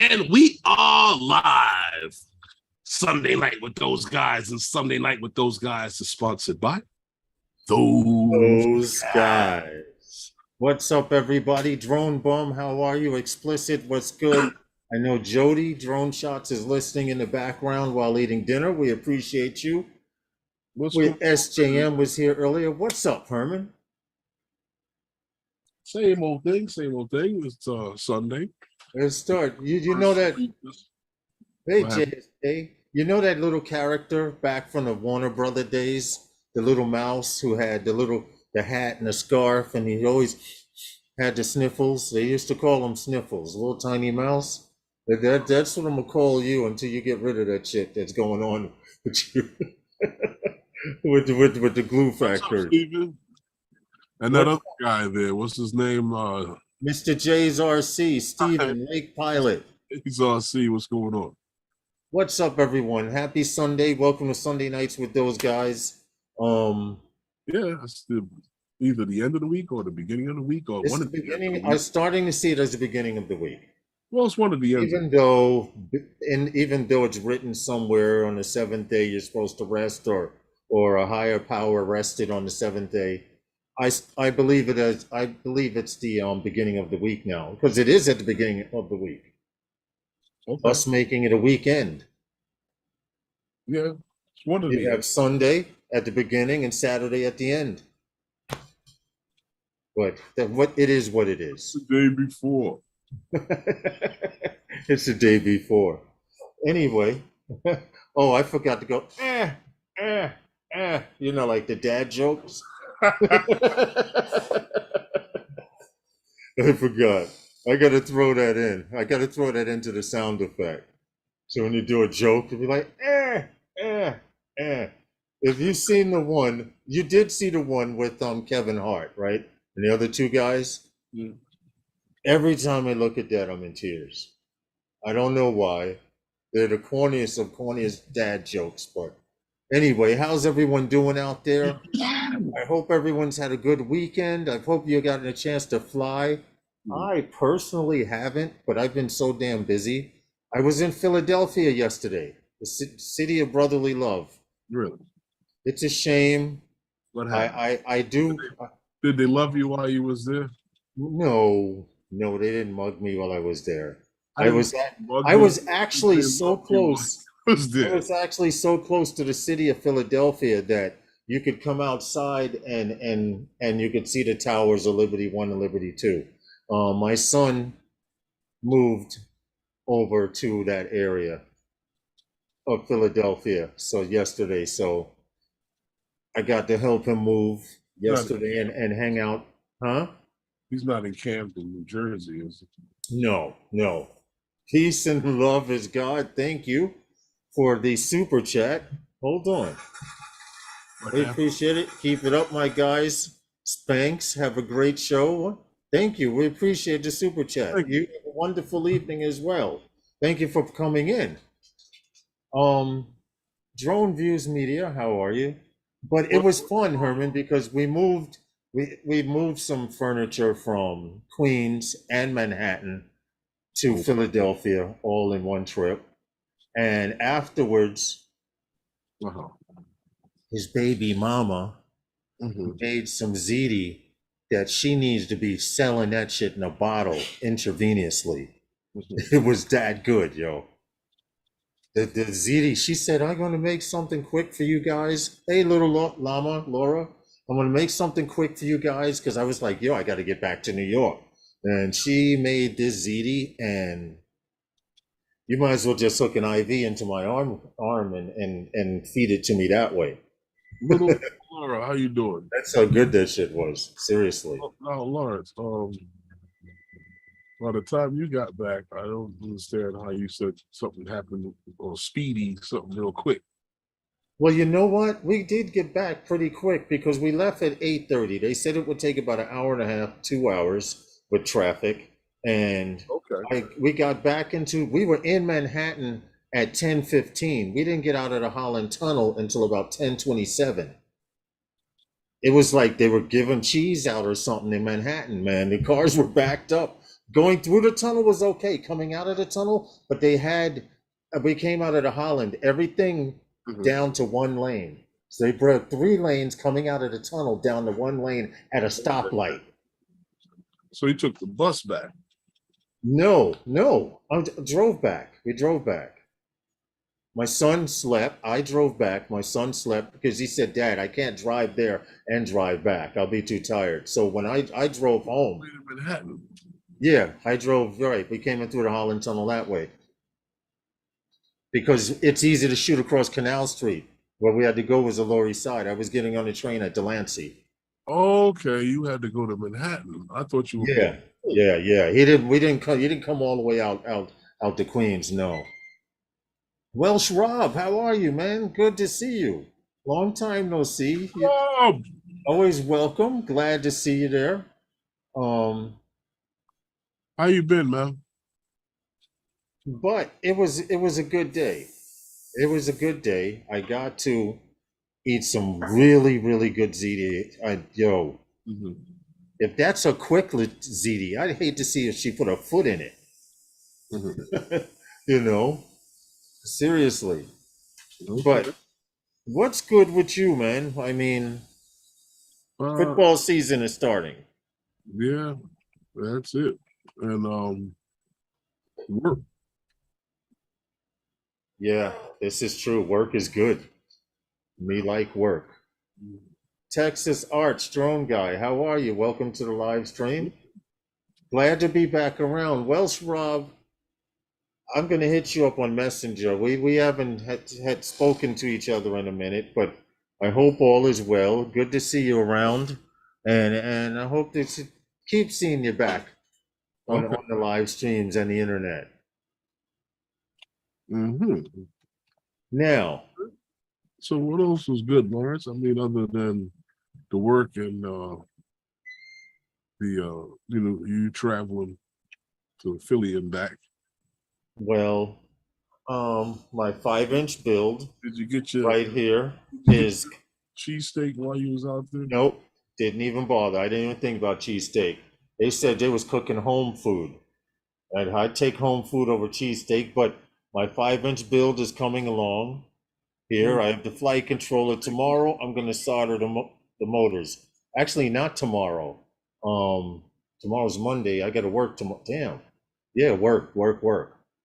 And we are live. Sunday Night with Those Guys, and Sunday Night with Those Guys is sponsored by Those guys. What's up, everybody? Drone Bum, how are you? Explicit, what's good? I know Jody, Drone Shots, is listening in the background while eating dinner. We appreciate you. SJM was here earlier. What's up, Herman? Same old thing, same old thing. It's Sunday. Let's start. You know that. Hey, JSA. You know that little character back from the Warner Brother days? The little mouse who had the hat and the scarf, and he always had the sniffles. They used to call him Sniffles, little tiny mouse. That's what I'm gonna call you until you get rid of that shit that's going on with you with the glue factory. And that other guy there, what's his name? Mr. J's RC, Steven, Lake Pilot. He's RC. What's going on? What's up, everyone? Happy Sunday. Welcome to Sunday Nights with Those Guys. Yeah, it's either the end of the week or the beginning of the week, or one of the beginning. I'm starting to see it as the beginning of the week. Well, it's one of the ends. Even though it's written somewhere on the seventh day you're supposed to rest, or a higher power rested on the seventh day, I believe it's the beginning of the week now, because it is at the beginning of the week. Okay. Us making it a weekend. Yeah, it's one of the. You have Sunday at the beginning and Saturday at the end. But it is what it is. It's the day before. It's the day before. Anyway, oh, I forgot to go. You know, like the dad jokes. I forgot. I got to throw that in. I got to throw that into the sound effect. So when you do a joke, you'll be like, If you've seen the one, you did see the one with Kevin Hart, right? And the other two guys. Mm. Every time I look at that, I'm in tears. I don't know why. They're the corniest of corniest dad jokes. But anyway, how's everyone doing out there? I hope everyone's had a good weekend. I hope you got a chance to fly. I personally haven't, but I've been so damn busy. I was in Philadelphia yesterday, the city of brotherly love. Really? It's a shame. What happened? I do. Did they love you while you was there? No, they didn't mug me while I was there. I was actually so close. I was actually so close to the city of Philadelphia that you could come outside and you could see the towers of Liberty 1 and Liberty 2. My son moved over to that area of Philadelphia yesterday, so I got to help him move yesterday and hang out. Huh? He's not in Camden, New Jersey, is he? No. Peace and love is God. Thank you for the super chat. Hold on. We appreciate it. Keep it up, my guys. Spanx, have a great show. Thank you. We appreciate the super chat. You have a wonderful evening as well. Thank you for coming in. Drone Views Media, how are you? But it was fun, Herman, because we moved some furniture from Queens and Manhattan to Philadelphia all in one trip. And afterwards, his baby mama made some ziti that she needs to be selling that shit in a bottle intravenously. It was that good, yo. The ziti, she said, I'm going to make something quick for you guys. Hey, little llama, Laura, I'm going to make something quick for you guys, because I was like, yo, I got to get back to New York. And she made this ziti, and you might as well just hook an IV into my arm and feed it to me that way. Little Laura, how you doing? That's how good that shit was. Seriously. Now, Lawrence, by the time you got back, I don't understand how you said something happened or speedy, something real quick. Well, you know what? We did get back pretty quick because we left at 8:30. They said it would take about an hour and a half, 2 hours with traffic. And we got back we were in Manhattan at 10:15. We didn't get out of the Holland Tunnel until about 10:27. It was like they were giving cheese out or something in Manhattan, man. The cars were backed up Going through the tunnel was okay. Coming out of the tunnel, but we came out of the Holland, everything down to one lane. So they brought 3 lanes coming out of the tunnel down to one lane at a stoplight. So he took the bus back. No, I drove back. We drove back. My son slept. I drove back. My son slept because he said, "Dad, I can't drive there and drive back. I'll be too tired." So when I drove home, In Manhattan. yeah, I drove right. We came in through the Holland Tunnel that way because it's easy to shoot across Canal Street. Where we had to go was the Lower East Side. I was getting on the train at Delancey. Okay, you had to go to Manhattan. I thought you were Yeah, yeah. He didn't. We didn't come. He didn't come all the way out to Queens. No. Welsh Rob, how are you, man? Good to see you. Long time no see. You're Oh, always welcome. Glad to see you there. how you been, man? But it was a good day. It was a good day. I got to eat some really good ziti. If that's a quicklet ziti, I'd hate to see if she put a foot in it. You know, seriously. But what's good with you, man? I mean, football season is starting. Yeah, that's it. And work. Yeah, this is true. Work is good. Me like work. Texas Arts Drone Guy, how are you? Welcome to the live stream. Glad to be back around. Welsh Rob, I'm going to hit you up on Messenger. We haven't had spoken to each other in a minute, but I hope all is well. Good to see you around, and I hope to keep seeing you back on the live streams and the internet. Now, so what else was good, Lawrence? I mean, other than the work and you traveling to Philly and back. Well, my 5-inch build. Did you get your right here is cheesesteak while you was out there? Nope, didn't even bother. I didn't even think about cheesesteak. They said they was cooking home food. I'd take home food over cheesesteak, but my 5-inch build is coming along. Here, I have the flight controller. Tomorrow, I'm going to solder the motors. Actually, not tomorrow. Tomorrow's Monday. I got to work tomorrow. Damn. Yeah, work.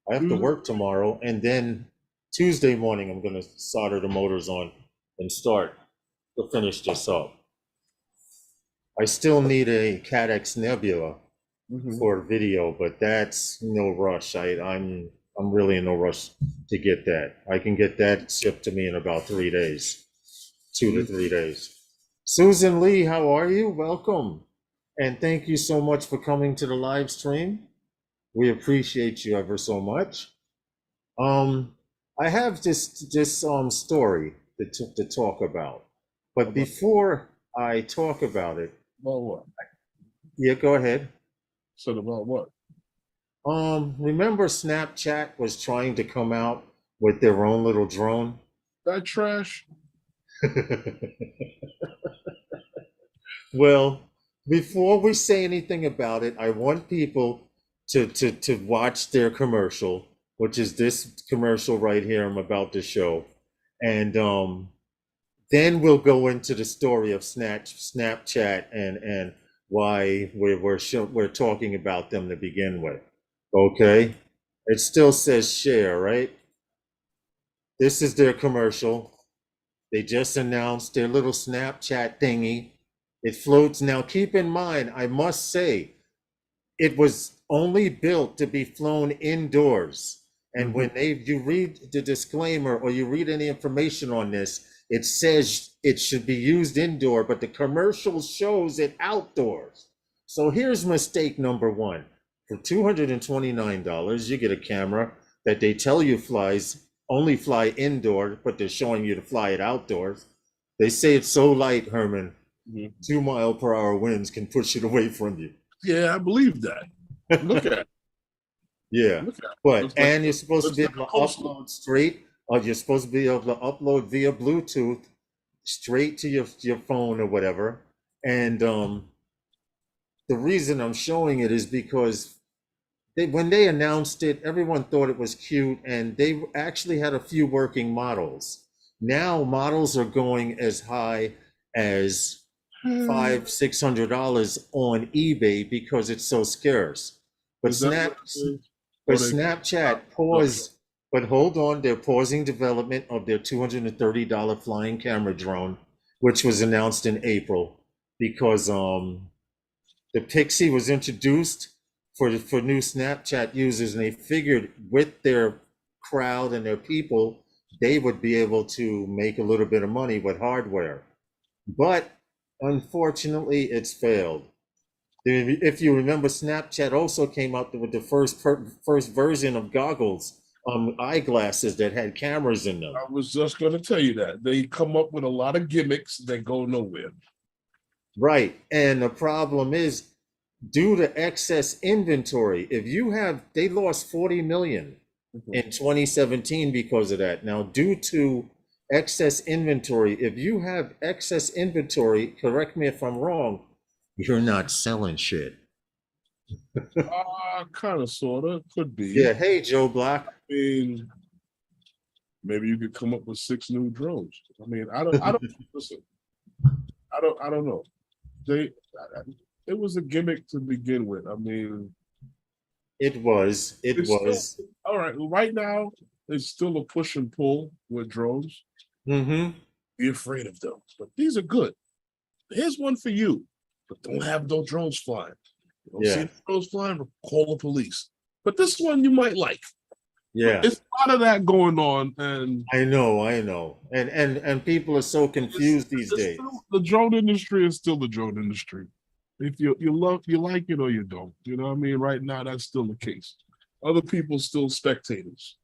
I have to work tomorrow, and then Tuesday morning, I'm going to solder the motors on and start to finish this up. I still need a CADX Nebula for video, but that's no rush. I'm really in no rush to get that. I can get that shipped to me in about 3 days, 2 to 3 days. Susan Lee, how are you? Welcome. And thank you so much for coming to the live stream. We appreciate you ever so much. I have this story to talk about, but before I talk about it, about what? Yeah, go ahead. So about what? Remember Snapchat was trying to come out with their own little drone? That trash. Well, before we say anything about it, I want people to watch their commercial, which is this commercial right here I'm about to show. And then we'll go into the story of Snapchat and why we're talking about them to begin with. Okay? It still says share, right? This is their commercial. They just announced their little Snapchat thingy. It floats. Now, keep in mind, I must say, it was only built to be flown indoors. And when you read the disclaimer or you read any information on this, it says it should be used indoor, but the commercial shows it outdoors. So here's mistake number one. For $229, you get a camera that they tell you only fly indoor, but they're showing you to fly it outdoors. They say it's so light, Herman, 2 mile/hour winds can push it away from you. Yeah, I believe that. Look at it. Yeah, and you're supposed to be able to upload straight, or you're supposed to be able to upload via Bluetooth straight to your phone or whatever. And the reason I'm showing it is because when they announced it, everyone thought it was cute, and they actually had a few working models. Now models are going as high as $500-600 on eBay because it's so scarce. But Is that what it is? but Or they Snapchat no. paused. But hold on, they're pausing development of their $230 flying camera drone, which was announced in April because the Pixie was introduced for new Snapchat users, and they figured with their crowd and their people, they would be able to make a little bit of money with hardware. But unfortunately, it's failed. If you remember, Snapchat also came out with the first version of goggles, eyeglasses that had cameras in them. I was just going to tell you that they come up with a lot of gimmicks that go nowhere. Right, and the problem is, due to excess inventory, they lost 40 million in 2017 because of that. Now, due to excess inventory, if you have excess inventory, correct me if I'm wrong, you're not selling shit. Kind of, sort of, could be. Yeah. Hey, Joe Black. I mean, maybe you could come up with 6 new drones. I mean, I don't listen. I don't know. It was a gimmick to begin with. I mean, it was. Still, all right. Right now, it's still a push and pull with drones. Mm-hmm. Be afraid of them, but these are good. Here's one for you, but don't have no drones flying. You don't see drones flying, call the police. But this one you might like. Yeah, it's a lot of that going on, and I know, and people are so confused these days. The drone industry is still the drone industry. If you like it or you don't, you know what I mean? Right now, that's still the case. Other people still spectators.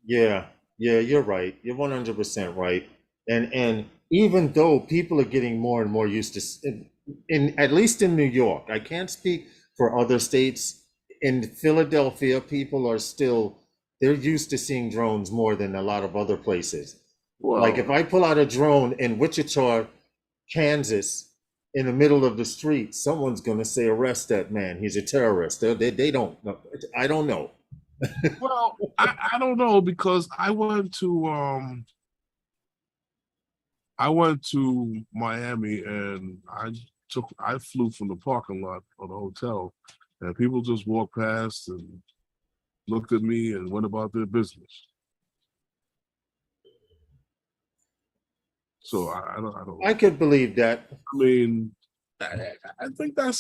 Yeah, you're right. You're 100% right. And even though people are getting more and more used to, at least in New York, I can't speak for other states. In Philadelphia, people are still, they're used to seeing drones more than a lot of other places. Well, like if I pull out a drone in Wichita, Kansas, in the middle of the street, someone's going to say, arrest that man. He's a terrorist. They don't know. I don't know. Well, I don't know, because I went to Miami, and I flew from the parking lot of the hotel, and people just walked past and looked at me and went about their business. So I don't. I could believe that. I mean, I think I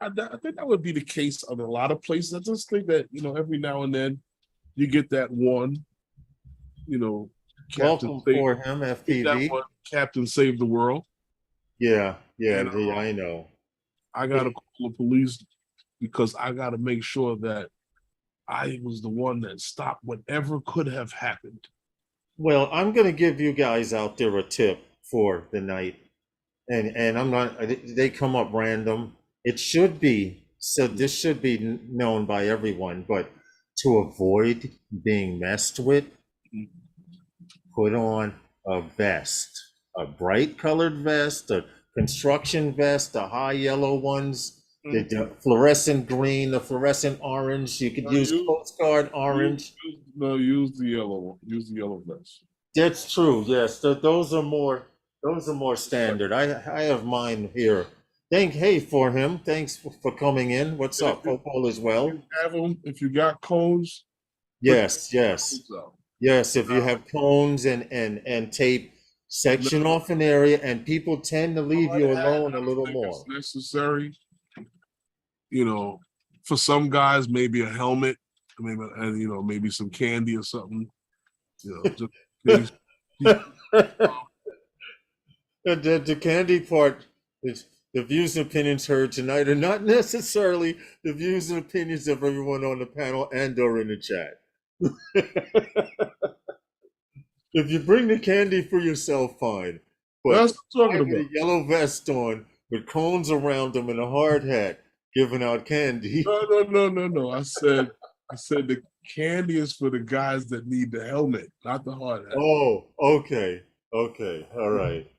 think that would be the case of a lot of places. I just think that, every now and then you get that one, Welcome for him, FPV. One, Captain Save the World. Yeah, I know. I gotta call the police because I gotta make sure that I was the one that stopped whatever could have happened. Well, I'm gonna give you guys out there a tip for the night, and I'm not. They come up random. It should be so. This should be known by everyone, but to avoid being messed with, put on a vest, a bright colored vest, a construction vest, the high yellow ones, the fluorescent green, the fluorescent orange. You could use Coast Guard orange. Use the yellow one. Use the yellow vest. That's true. Yes, those are more standard. I have mine here. Hey for him. Thanks for coming in. What's up? Hope all is well. Have them if you got cones. Yes. Yes, if you have cones and tape, section off an area, and people tend to leave you alone a little more. It's necessary. For some guys, maybe a helmet, maybe some candy or something. Just the candy part is the views and opinions heard tonight are not necessarily the views and opinions of everyone on the panel and or in the chat. If you bring the candy for yourself, fine. But that's what I'm talking about. A yellow vest on with cones around them and a hard hat giving out candy. No. I said the candy is for the guys that need the helmet, not the hard hat. Oh, okay. All right.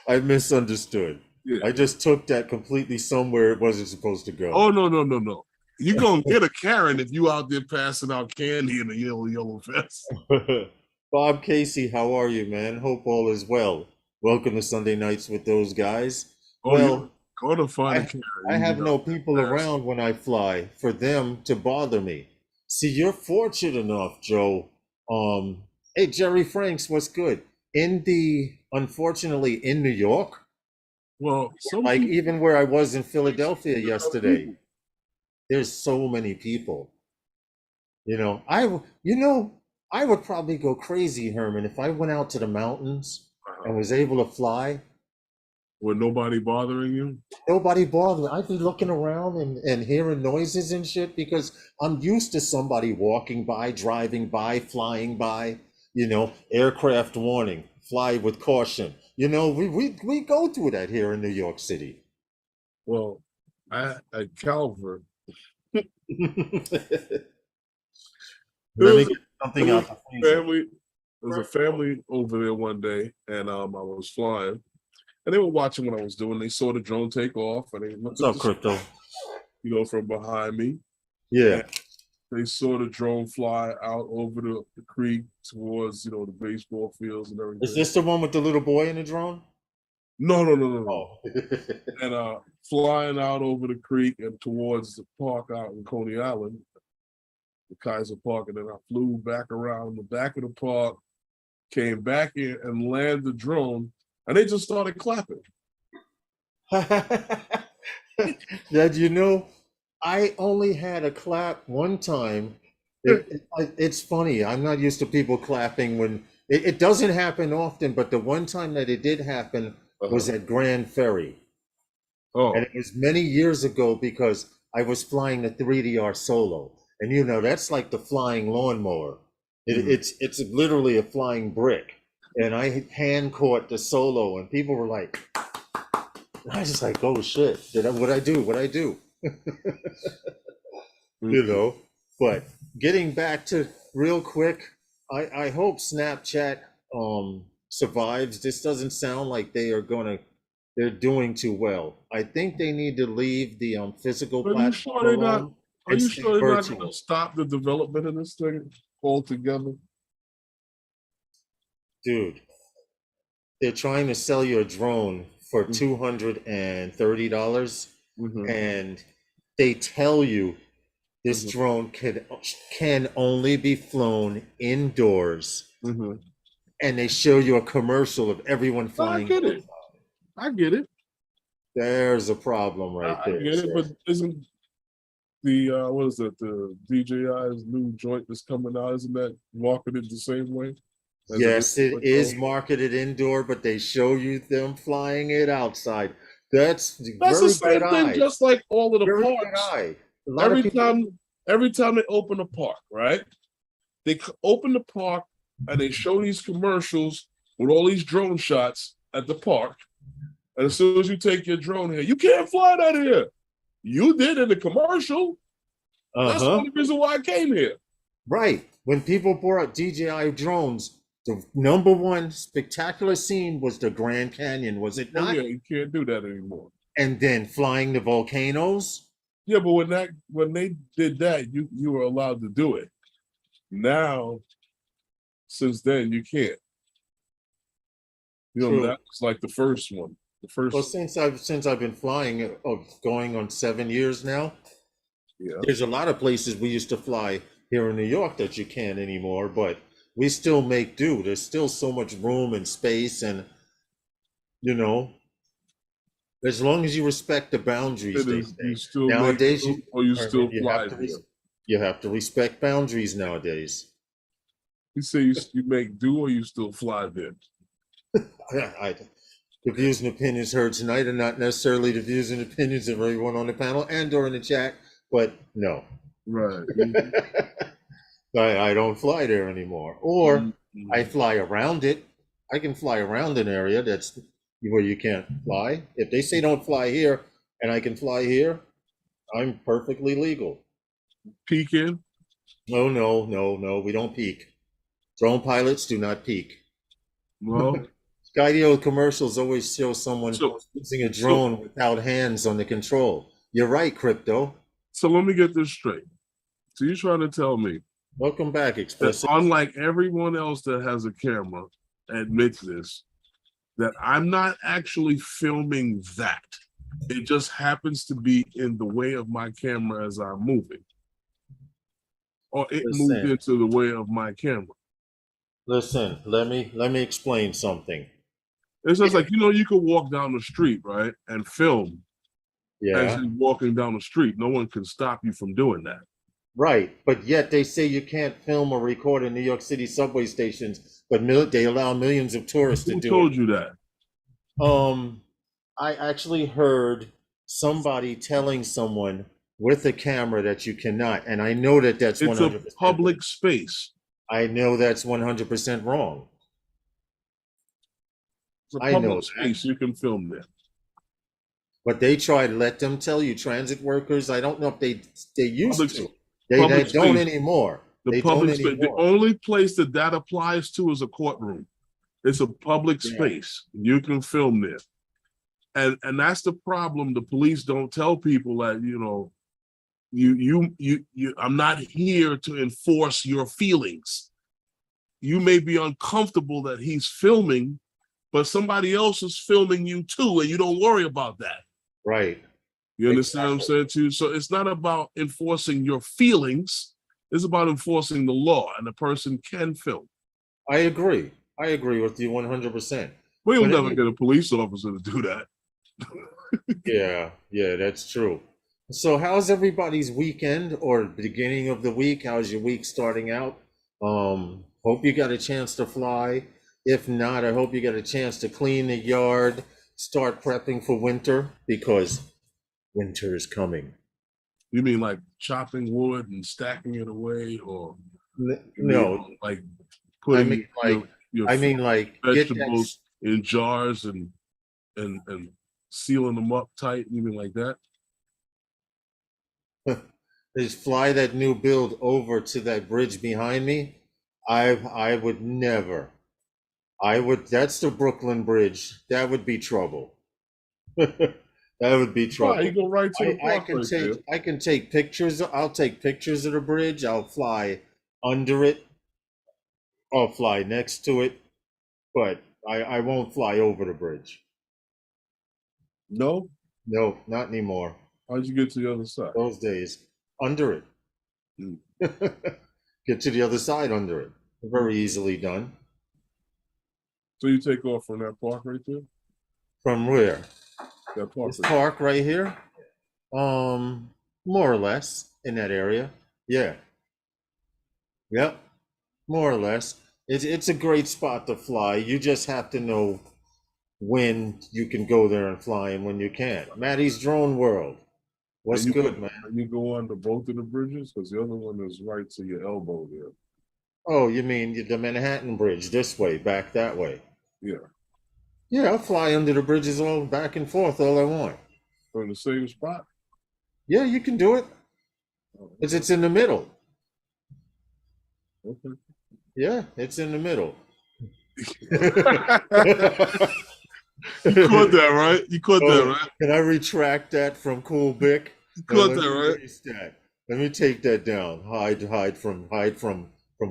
I misunderstood. Yeah. I just took that completely somewhere it wasn't supposed to go. Oh, no. You gonna get a Karen if you out there passing out candy in a yellow vest. Bob Casey, how are you, man? Hope all is well. Welcome to Sunday Nights with those guys. Oh, Well, you're gonna find a Karen. I have no people around when I fly for them to bother me. See, you're fortunate enough, Joe. Hey, Jerry Franks, what's good? Unfortunately, in New York, Well, like even where I was in Philadelphia yesterday, there's so many people. I would probably go crazy, Herman, if I went out to the mountains and was able to fly. With nobody bothering you? Nobody bothering. I'd be looking around and hearing noises and shit because I'm used to somebody walking by, driving by, flying by, aircraft warning, fly with caution. We go through that here in New York City. Well, at Calvert, Let me get something out the freezer. There was a family over there one day, and I was flying, and they were watching what I was doing. They saw the drone take off, and they looked What's up, Crypto? From behind me. Yeah. They saw the drone fly out over the creek towards, the baseball fields and everything. Is this the one with the little boy in the drone? No. Oh. And flying out over the creek and towards the park out in Coney Island, the Kaiser Park, and then I flew back around the back of the park, came back in and landed the drone, and they just started clapping. That I only had a clap one time. It's funny. I'm not used to people clapping when it doesn't happen often, but the one time that it did happen was at Grand Ferry. Oh. And it was many years ago because I was flying the 3DR Solo. And that's like the flying lawnmower. It's literally a flying brick. And I hand caught the Solo, and people were like, I was just like, oh shit, what'd I do? But getting back to real quick, I hope Snapchat survives. This doesn't sound like they're doing too well. I think they need to leave the physical platform alone. Are you sure they're not going to stop the development of this thing altogether? Dude, they're trying to sell you a drone for $230, and they tell you this drone can only be flown indoors, and they show you a commercial of everyone flying. I get it. There's a problem right there. I get it, but isn't the the DJI's new joint that's coming out, isn't that marketed the same way? Yes, it is marketed indoor, but they show you them flying it outside. That's the same thing, just like all of the parks. Every time they open a park, right? They open the park and they show these commercials with all these drone shots at the park. And as soon as you take your drone here, you can't fly that here. You did in the commercial. That's the only reason why I came here. Right. When people brought DJI drones, the number one spectacular scene was the Grand Canyon, was it not? Oh, yeah, you can't do that anymore. And then flying the volcanoes. Yeah, but when they did that, you were allowed to do it. Now, since then, you can't. That was like the first one. Well, since I've been flying, going on 7 years now. Yeah. There's a lot of places we used to fly here in New York that you can't anymore, but we still make do. There's still so much room and space, and as long as you respect the boundaries, nowadays you have to respect boundaries nowadays. You say you make do, or you still fly then? The views and opinions heard tonight are not necessarily the views and opinions of everyone on the panel and or in the chat, but no. Right. I don't fly there anymore. Or I fly around it. I can fly around an area that's where you can't fly. If they say don't fly here and I can fly here, I'm perfectly legal. Peeking? No, we don't peek. Drone pilots do not peek. Well, Skydio commercials always show someone using a drone without hands on the control. You're right, Crypto. So let me get this straight. So you're trying to tell me Welcome back, that Explicit. unlike everyone else that has a camera admits this, that I'm not actually filming that. It just happens to be in the way of my camera as I'm moving. Or it moved Listen. into the way of my camera. Listen, let me explain something. It's just like, you could walk down the street, right, and film as Yeah, you're walking down the street. No one can stop you from doing that. right. But yet they say you can't film or record in New York City subway stations, but they allow millions of tourists to Who do told it. you that? I actually heard somebody telling someone with a camera that you cannot, and I know that that's It's a 100%. public space. I know that's 100% wrong. It's a I know public that. space. You can film there. But they try to let them tell you, transit workers. I don't know if they used Public- to. They public don't space. anymore. The They public don't space. The anymore. only place that applies to is a courtroom. It's a public Yeah. space. You can film there. And that's the problem. The police don't tell people that, I'm not here to enforce your feelings. You may be uncomfortable that he's filming, but somebody else is filming you too, and you don't worry about that. Right. You understand what I'm saying to you? So it's not about enforcing your feelings. It's about enforcing the law, and the person can film. I agree. I agree with you 100%. We'll But never get a police officer to do that. Yeah, that's true. So how's everybody's weekend or beginning of the week? How's your week starting out? Hope you got a chance to fly. If not, I hope you got a chance to clean the yard, start prepping for winter because winter is coming. You mean like chopping wood and stacking it away, or No, like I putting mean like your I mean like get that vegetables in jars and sealing them up tight? You mean like that? just fly that new build over to that bridge behind me. I would never. That's the Brooklyn Bridge. That would be trouble. That would be trouble. You go right to the I park can right take there. I can take pictures. I'll take pictures of the bridge. I'll fly under it. I'll fly next to it, but I won't fly over the bridge. No? No, not anymore. How'd you get to the other side? Those days, under it. Mm. Get to the other side under it. Very easily done. So you take off from that park right there? From where? That park. This park right here? More or less in that area. Yeah. Yep. More or less. It's a great spot to fly. You just have to know when you can go there and fly and when you can't. Maddie's Drone World. What's good, man? You go under both of the bridges, because the other one is right to your elbow there. Oh, you mean the Manhattan Bridge this way, back that way? Yeah. Yeah, I'll fly under the bridges all back and forth all I want. From the same spot? Yeah, you can do it. Because it's in the middle. Okay. Yeah, it's in the middle. You caught that, right? You caught that, right? Can I retract that from Cool Bic? You caught that, right? That. Let me take that down. Hide from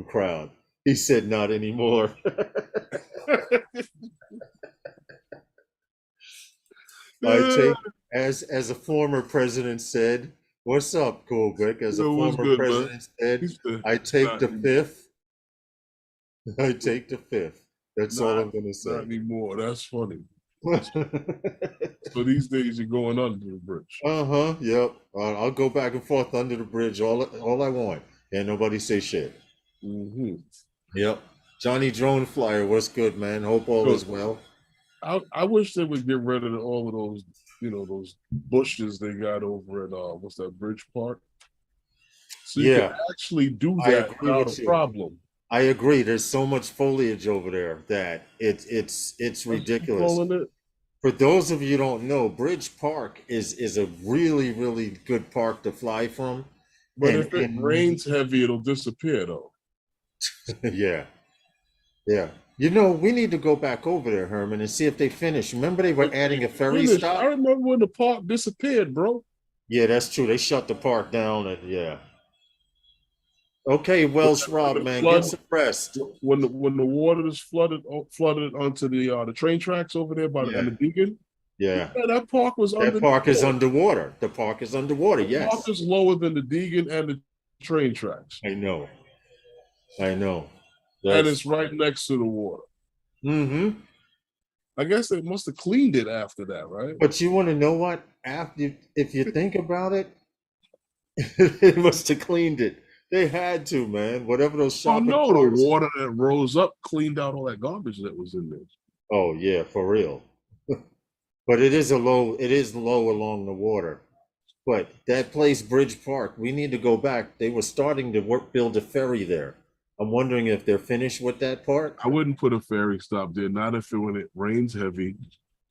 crowd. He said not anymore. I take as a former president said, what's up, Cool Bic? As a former president said, I take the fifth. I take the fifth. That's all I'm gonna say. Not anymore. That's funny. So these days you're going under the bridge. Yep. I'll go back and forth under the bridge all I want, and nobody say shit. Mm-hmm. Yep. Johnny Drone Flyer, what's good, man? Hope all is well. I wish they would get rid of all of those, those bushes they got over at what's that, Bridge Park? So you can actually do that without a problem. I agree. There's so much foliage over there that it's ridiculous. For those of you who don't know, Bridge Park is a really, really good park to fly from. But if it rains heavy, it'll disappear though. Yeah. We need to go back over there, Herman, and see if they finish. Remember they were adding a ferry stop? I remember when the park disappeared, bro. Yeah, that's true. They shut the park down, and yeah. Okay, Welsh Rob, When the man, get flood, some rest. when the water is flooded onto the train tracks over there by Yeah, and the Deegan, yeah. yeah, that park was That under. park is underwater. The park is underwater. The park Yes, is lower than the Deegan and the train tracks, I know. I know. and That's. it's right next to the water. Mm-hmm. I guess they must have cleaned it after that, right? But you want to know what? After, if you think about it, they must have cleaned it. They had to, man. Whatever those Oh shopping no, the carts. water that rose up cleaned out all that garbage that was in there. Oh yeah, for real. But it is low along the water. But that place, Bridge Park, we need to go back. They were starting to build a ferry there. I'm wondering if they're finished with that part. I wouldn't put a ferry stop there, not if it when it rains heavy,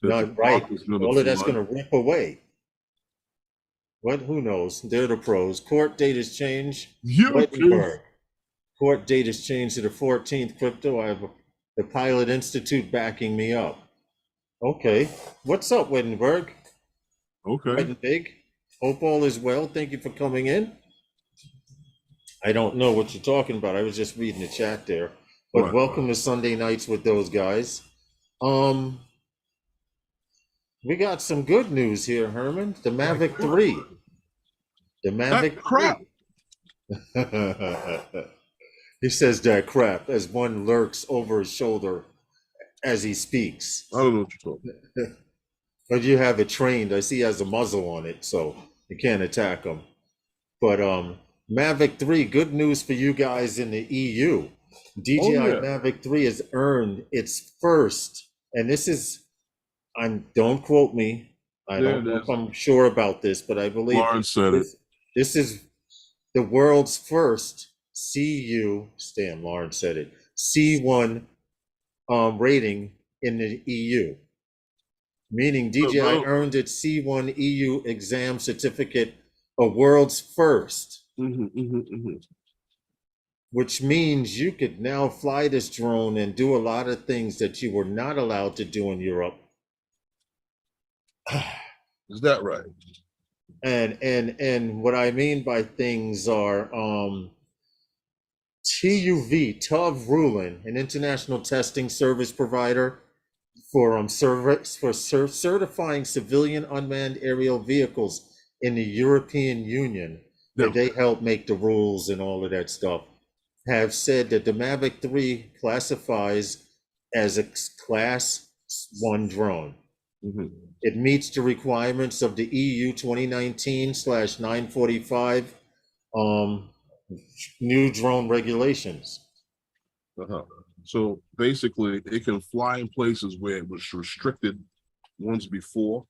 that the Not right. park is going to All of that's flood. going to rip away. What? Who knows? They're the pros. Court date has changed. Wettenberg. Court date has changed to the 14th. Crypto. I have the Pilot Institute backing me up. Okay. What's up, Wettenberg? Okay. Big. Hope all is well. Thank you for coming in. I don't know what you're talking about. I was just reading the chat there. But welcome to Sunday Nights with those guys. We got some good news here, Herman. The Mavic 3. The Mavic crap. He says that crap as one lurks over his shoulder as he speaks. I don't know what you're talking about. But you have it trained. I see he has a muzzle on it, so you can't attack him. But Mavic 3, good news for you guys in the EU. DJI Mavic 3 has earned its first, and this is, don't quote me. I don't know if I'm sure about this, but I believe Lawrence said it. This is the world's first Stan Lawrence said it, C1 rating in the EU. Meaning DJI earned its C1 EU exam certificate, a world's first. Which means you could now fly this drone and do a lot of things that you were not allowed to do in Europe. Is that right? And what I mean by things are TUV, TUV Ruling, an international testing service provider for certifying civilian unmanned aerial vehicles in the European Union. That they help make the rules and all of that stuff, have said that the Mavic 3 classifies as a class 1 drone. It meets the requirements of the EU 2019/945 new drone regulations. So basically, it can fly in places where it was restricted once before.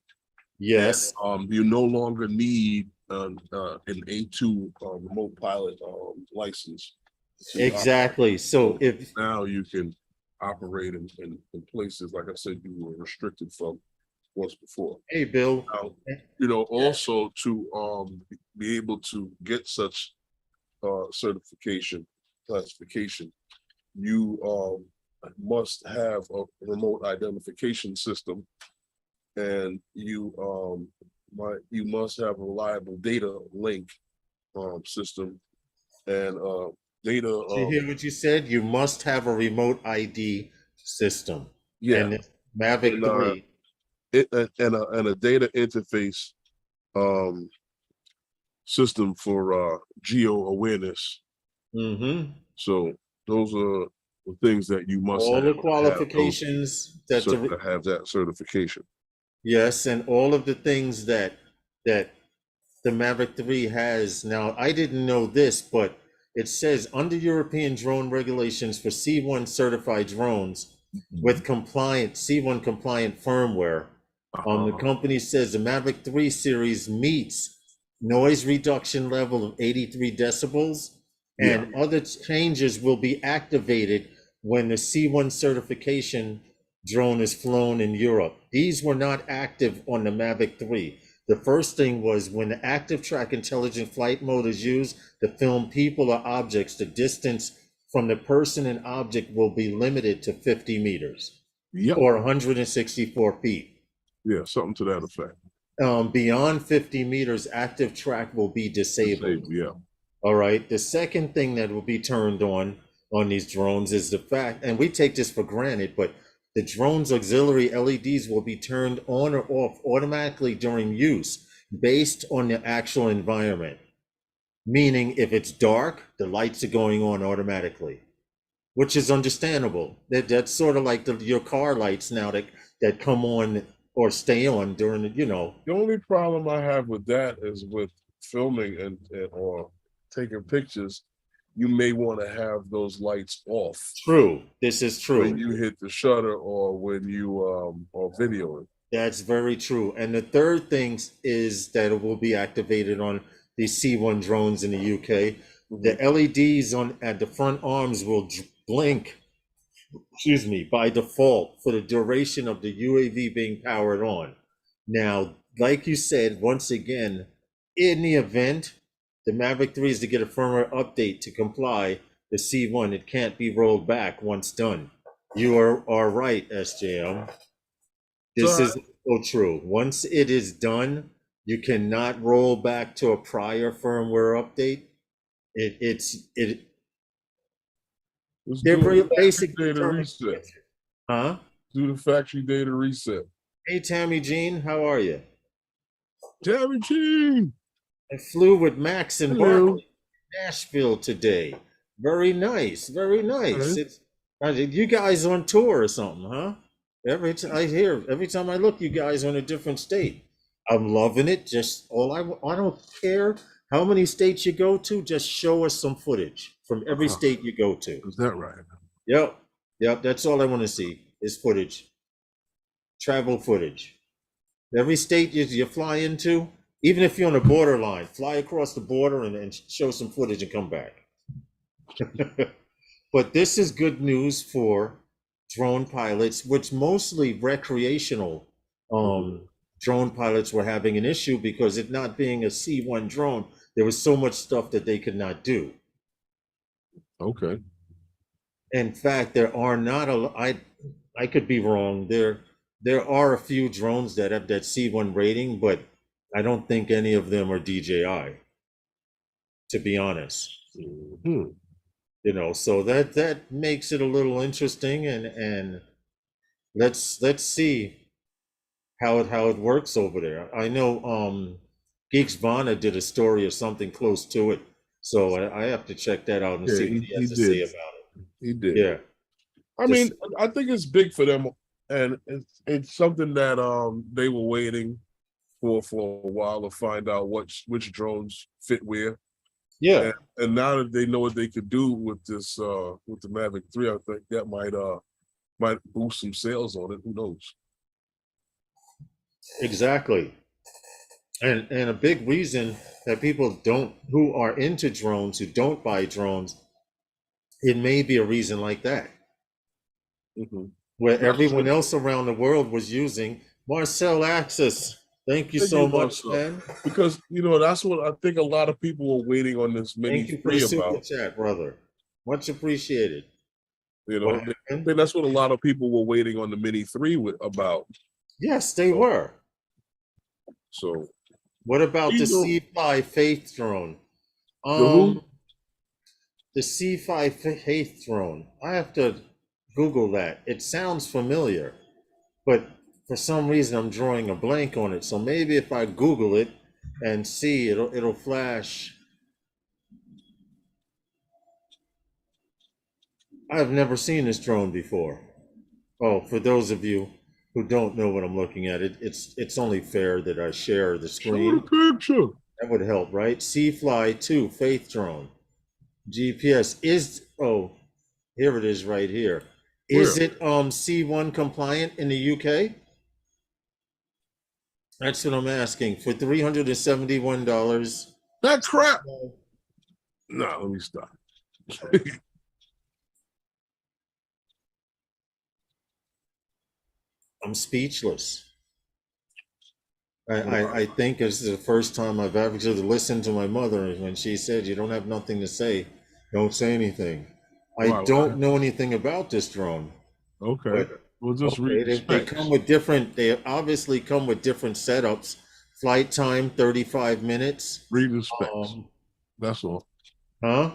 Yes. And, you no longer need an A2 remote pilot license. Exactly. So if now you can operate in places, like I said, you were restricted from once before. Hey, Bill. Now, also to be able to get such classification, you must have a remote identification system, and you must have a reliable data link system and data. You hear what you said? You must have a remote ID system. Yeah. And Mavic 3. And a data interface system for geo awareness. So those are the things that you must all the qualifications that have that certification. Yes, and all of the things that the Mavic 3 has. Now, I didn't know this, but it says under European drone regulations for C1 certified drones with C1 compliant firmware, the company says the Mavic 3 series meets noise reduction level of 83 decibels, and other changes will be activated when the C1 certification drone is flown in Europe. These were not active on the Mavic 3. The first thing was when the active track intelligent flight mode is used to film people or objects, the distance from the person and object will be limited to 50 meters or 164 feet. Yeah, something to that effect. Beyond 50 meters, active track will be disabled. Yeah. All right. The second thing that will be turned on these drones is the fact, and we take this for granted, but the drone's auxiliary LEDs will be turned on or off automatically during use based on the actual environment. Meaning if it's dark, the lights are going on automatically, which is understandable. That's sort of like your car lights now that come on or stay on during the, The only problem I have with that is with filming and or taking pictures, you may want to have those lights off. True. This is true. When you hit the shutter or when you are videoing. That's very true. And the third thing is that it will be activated on the C1 drones in the UK. The LEDs at the front arms will blink, by default for the duration of the UAV being powered on. Now, like you said, once again, in the event the Mavic 3 is to get a firmware update to comply, the C1, it can't be rolled back once done. You are right, SJM. This is so true. Once it is done, you cannot roll back to a prior firmware update. They're very basic data reset. Huh? Do the factory data reset. Hey, Tammy Jean, how are you? Tammy Jean. I flew with Max and Barkley in Nashville today. Very nice, very nice. You guys on tour or something, huh? Every time I look, you guys are in a different state. I'm loving it. Just I don't care how many states you go to. Just show us some footage from every state you go to. Is that right? Yep. That's all I want to see is footage, travel footage. Every state you fly into, even if you're on the borderline, fly across the border and show some footage and come back. But this is good news for drone pilots, which mostly recreational drone pilots were having an issue because it not being a C1 drone, there was so much stuff that they could not do. Okay. In fact, there are not I could be wrong. There are a few drones that have that C1 rating, but I don't think any of them are DJI, to be honest. So that makes it a little interesting, and let's see how it works over there. I know Geeks Vana did a story or something close to it, so I have to check that out and see what he has to say about it. He did. Yeah. I mean, I think it's big for them, and it's something that they were waiting for a while to find out which drones fit where. Yeah. And now that they know what they could do with this with the Mavic 3, I think that might boost some sales on it. Who knows? Exactly. And a big reason that people who are into drones, who don't buy drones, it may be a reason like that. Where everyone else around the world was using Marcel Axis. Thank you so much, man. Because that's what I think a lot of people were waiting on this Mini 3 about. Thank you for the super chat, brother. Much appreciated. I think that's what a lot of people were waiting on the Mini 3 about. Yes, they were. So, what about the C5 Faith drone? The C5 Faith drone. I have to Google that. It sounds familiar, but for some reason I'm drawing a blank on it. So maybe if I Google it and see, it'll flash. I've never seen this drone before. Oh, for those of you who don't know what I'm looking at, it's only fair that I share the screen. Show the picture. That would help, right? C-Fly 2 Faith drone. GPS is, here it is right here. Is it C1 compliant in the UK? That's what I'm asking. For $371. That crap. No, let me stop. I'm speechless. I think this is the first time I've actually listened to my mother when she said, "You don't have nothing to say, don't say anything." I don't know anything about this drone. Okay. We'll just read. They come with different. They obviously come with different setups Flight time 35 minutes. Read the specs. Um, That's all. huh?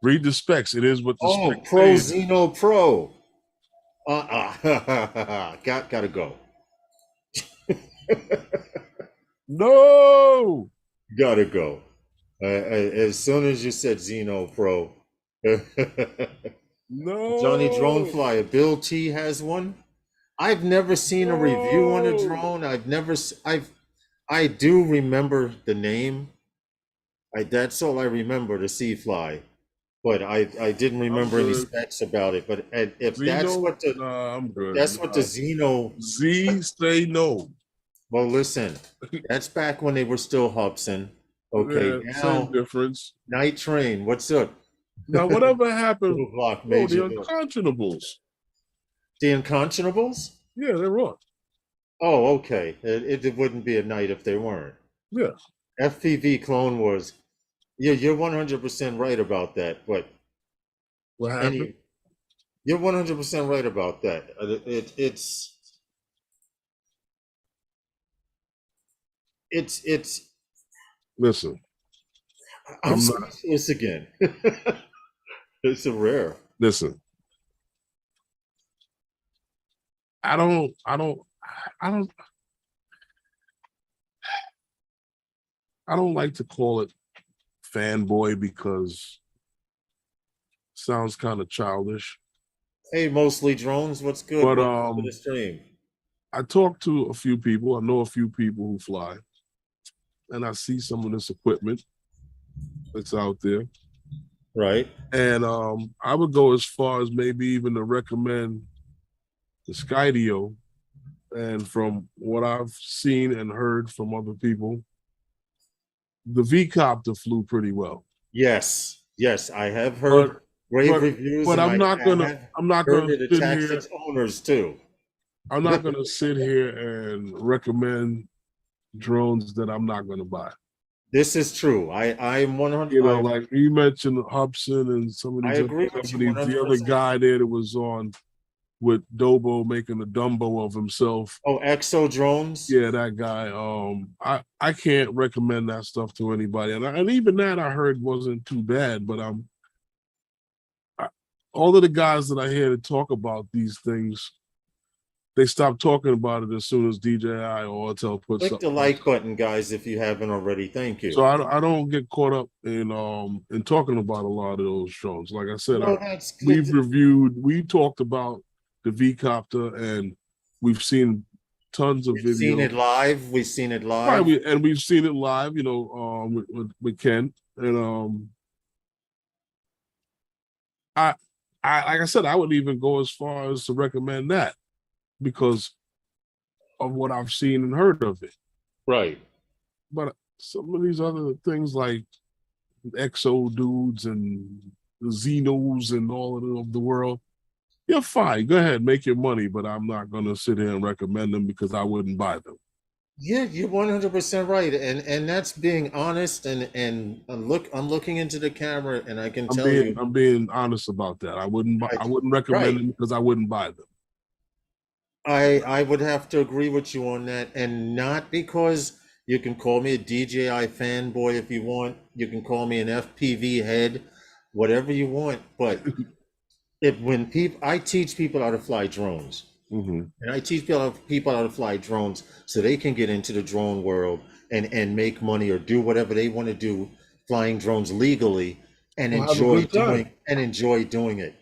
Read the specs. It is what the Oh, specs Pro say. Xeno Pro. Gotta go. No. Gotta go. As soon as you said Xeno Pro, Johnny Drone No. Flyer, Bill T has one. I've never seen a review on a No. drone. I do remember the name. That's all I remember, the Sea Fly. But I didn't I'm remember any good. specs about it. But if that's Zeno? what the Nah, I'm good. that's what the Nah. Xeno. Z say no. Well, listen, that's back when they were still Hobson. Yeah, Okay, same now difference. Night Train. What's up? Now, whatever happened? 2 o'clock, Oh, Major the Look. unconscionables. The Unconscionables? Yeah, they're on. Oh, okay. It wouldn't be a night if they weren't. Yeah. FPV Clone Wars. Yeah, you're 100% right about that. But What happened? any, you're 100% right about that. It's. Listen, I'm I'm not. speechless again. It's a rare. Listen, I don't. I don't. I don't. I don't like to call it fanboy because it sounds kind of childish. Hey, mostly drones. What's good? But Welcome to the stream. I talked to a few people. I know a few people who fly, and I see some of this equipment that's out there. Right. And I would go as far as maybe even to recommend the Skydio. And from what I've seen and heard from other people, the V-Copter flew pretty well. Yes. Yes, I have heard rave reviews, but and I'm not gonna heard it sit attacks here. its owners too. I'm not gonna sit here and recommend drones that I'm not gonna buy. This is true. I'm 100. You know, like you mentioned Hobson and some of I these other agree with you companies. The other 100%. guy there that was on with Dobo making a Dumbo of himself. Oh, Exo drones. Yeah, that guy. I can't recommend that stuff to anybody, and even that I heard wasn't too bad. But all of the guys that I hear to talk about these things, they stop talking about it as soon as DJI or Autel puts Click something. the like button, guys, if you haven't already. Thank you. So I don't get caught up in talking about a lot of those drones. Like I said, No, we talked about the V-Copter, and we've seen tons of videos. Seen it live. We've seen it live. Right, we've seen it live, you know, with Ken. And I like I said, I would even go as far as to recommend that because of what I've seen and heard of it. Right. But some of these other things like Exo dudes and the Xenos and all of the world, you're fine. Go ahead, make your money, but I'm not going to sit here and recommend them because I wouldn't buy them. Yeah, you're 100% right, and that's being honest. And I'm looking into the camera, and I can tell you, I'm being honest about that. I wouldn't recommend them because I wouldn't buy them. I would have to agree with you on that, and not because you can call me a DJI fanboy if you want. You can call me an FPV head, whatever you want. But I teach people how to fly drones, and I teach people how to fly drones so they can get into the drone world and make money or do whatever they want to do, flying drones legally, and enjoy doing it.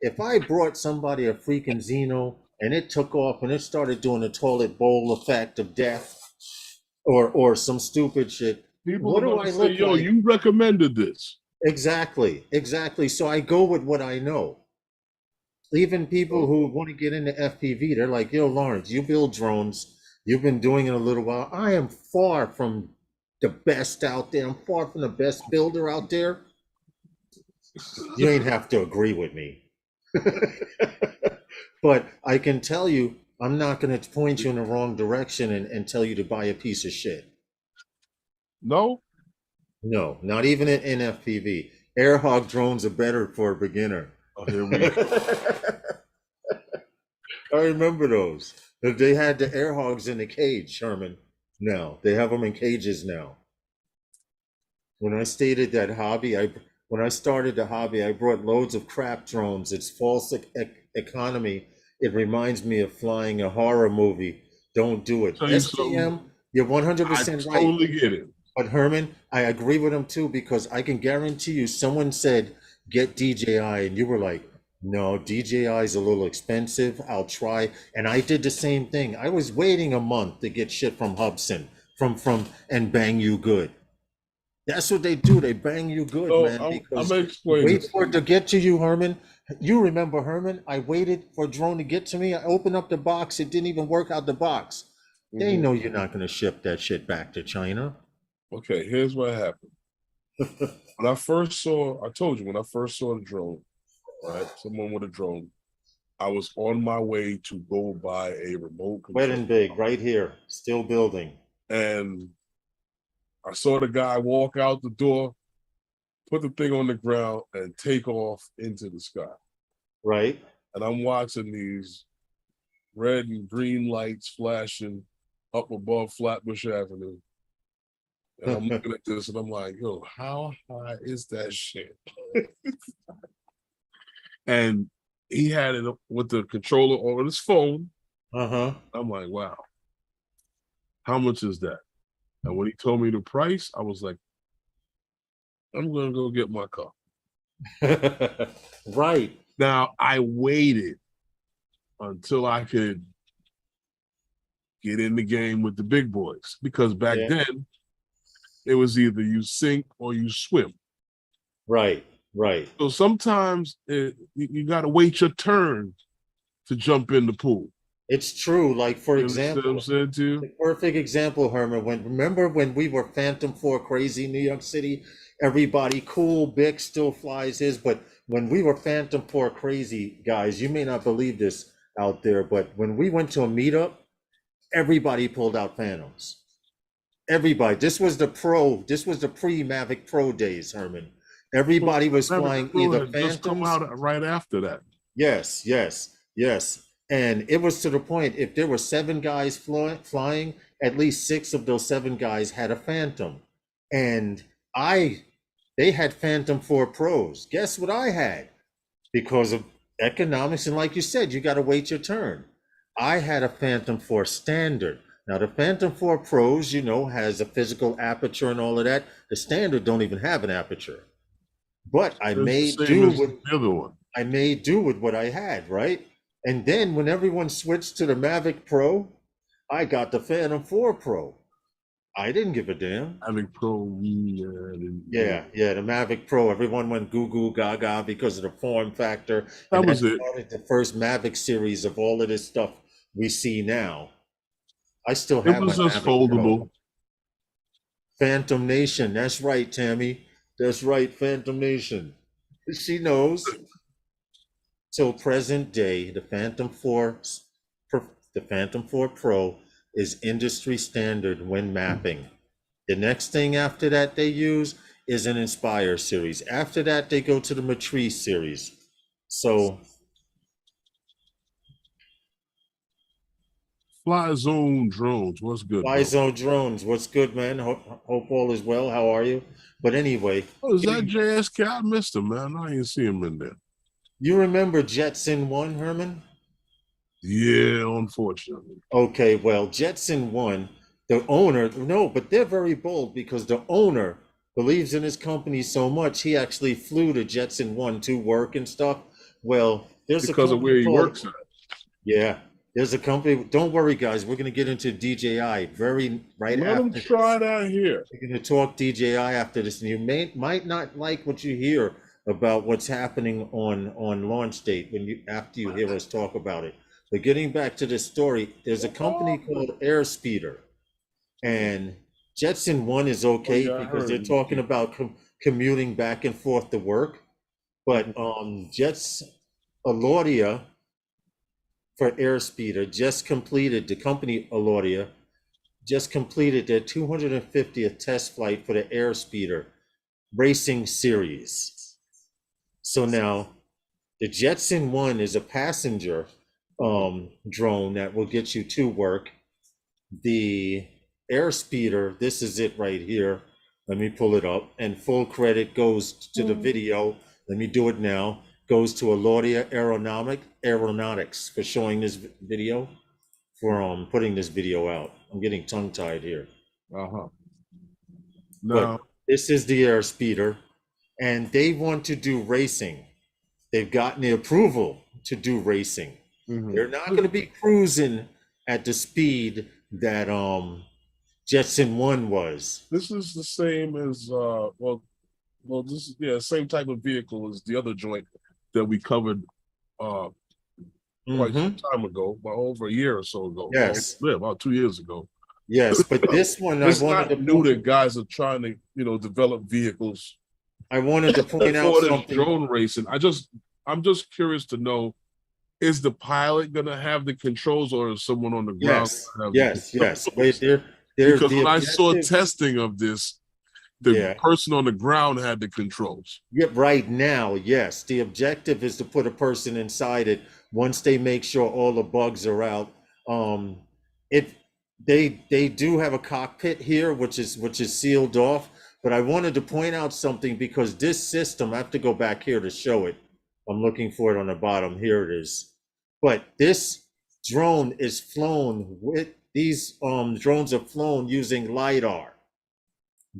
If I brought somebody a freaking Xeno and it took off and it started doing the toilet bowl effect of death or some stupid shit, what do I look like? You recommended this. Exactly. So I go with what I know. Even people who want to get into FPV, they're like, yo, Lawrence, you build drones. You've been doing it a little while. I am far from the best out there. I'm far from the best builder out there. You ain't have to agree with me. But I can tell you, I'm not going to point you in the wrong direction and tell you to buy a piece of shit. No, not even in FPV. Airhog drones are better for a beginner. Oh, here we go. I remember those. They had the Airhogs in the cage, Sherman. now. They have them in cages now. When I started that hobby, when I started the hobby, I brought loads of crap drones. It's false economy. It reminds me of flying a horror movie. Don't do it. Tell you something. SGM, you're I 100% right. totally get it. But Herman, I agree with him too, because I can guarantee you someone said, get DJI, and you were like, no, DJI is a little expensive. I'll try. And I did the same thing. I was waiting a month to get shit from Hubson, from and bang you good. That's what they do. They bang you good, So man. I'm Because gonna explain wait this. for it to get to you, Herman. You remember, Herman? I waited for a drone to get to me. I opened up the box. It didn't even work out the box. They Mhm. know you're not going to ship that shit back to China. Okay, here's what happened. When I first saw, I told you when I first saw the drone, right? Someone with a drone. I was on my way to go buy a remote Wet control, and big, right here, still building. and I saw the guy walk out the door, put the thing on the ground, and take off into the sky. Right? And I'm watching these red and green lights flashing up above Flatbush Avenue. And I'm looking at this and I'm like, yo, how high is that shit? And he had it with the controller on his phone. Uh-huh. I'm like, wow, how much is that? And when he told me the price, I was like, I'm gonna go get my car. Right. Now I waited until I could get in the game with the big boys, because back Yeah. then it was either you sink or you swim. Right. Right. So sometimes you got to wait your turn to jump in the pool. It's true. Like, for You understand what I'm example, saying to you? the perfect example, Herman, remember when we were Phantom 4 crazy in New York City? Everybody cool, Bick still flies his, but when we were Phantom 4 crazy, guys, you may not believe this out there, but when we went to a meetup, everybody pulled out Phantoms. Everybody. This was the pre-Mavic Pro days, Herman. Everybody was flying either just come Phantoms. out right after that. Yes, yes, yes. And it was to the point, if there were 7 guys flying, at least 6 of those 7 guys had a Phantom. And they had Phantom 4 Pros. Guess what I had? Because of economics, and like you said, you got to wait your turn. I had a Phantom 4 Standard. Now, the Phantom 4 Pros, has a physical aperture and all of that. The Standard don't even have an aperture. But I made do with the other one. I made do with what I had, right? And then when everyone switched to the Mavic Pro, I got the Phantom 4 Pro. I didn't give a damn. Mavic Pro, Yeah, the Mavic Pro. Everyone went goo goo gaga because of the form factor. That was it. Started the first Mavic series of all of this stuff we see now. I still It have was my just Mavic Pro. foldable. Phantom Nation. That's right, Tammy. That's right, Phantom Nation. She knows. Till present day, the Phantom 4 Pro is industry standard when mapping. The next thing after that they use is an Inspire series. After that, they go to the Matrice series. So Fly Zone Drones, what's good, Fly bro? Zone Drones, what's good, man? Hope all is well. How are you? But anyway, Oh, is that JSK? I missed him, man. I didn't see him in there. you remember Jetson 1, Herman? Yeah, unfortunately. Okay, well, Jetson 1, the owner, no, but they're very bold because the owner believes in his company so much, he actually flew to Jetson 1 to work and stuff. Well, there's Because a of where he called, works at. Yeah, there's a company. Don't worry, guys. We're going to get into DJI right Let him after try this. that here. We're going to talk DJI after this, and you might not like what you hear about what's happening on launch date after you hear us talk about it. But getting back to this story, there's a company called Airspeeder, and Jetson 1 is okay because they're talking about commuting back and forth to work, but Jets Alaudia for Airspeeder just completed, the company Alaudia just completed their 250th test flight for the Airspeeder racing series. So now the Jetson 1 is a passenger drone that will get you to work. The Airspeeder, this is it right here. Let me pull it up. And full credit goes to the video. Let me do it now. Goes to Alodia Aeronautics for showing this video, for putting this video out. I'm getting tongue-tied here. Now, But this is the Airspeeder, and they want to do racing. They've gotten the approval to do racing. They're not going to be cruising at the speed that Jetson 1 was. this is the same as this is same type of vehicle as the other joint that we covered quite some time ago, about over a year or so ago. Yes, about 2 years ago. yes, but this one It's not new that guys are trying to develop vehicles. I wanted to point out something. Drone racing. I'm just curious to know, is the pilot gonna have the controls, or is someone on the ground? Yes. Wait, because when I saw testing of this, the person on the ground had the controls. Yeah, right now, yes. The objective is to put a person inside it once they make sure all the bugs are out. They do have a cockpit here, which is sealed off. But I wanted to point out something, because this system, I have to go back here to show it. I'm looking for it on the bottom. Here it is. But this drone is flown with, these drones are flown using LiDAR.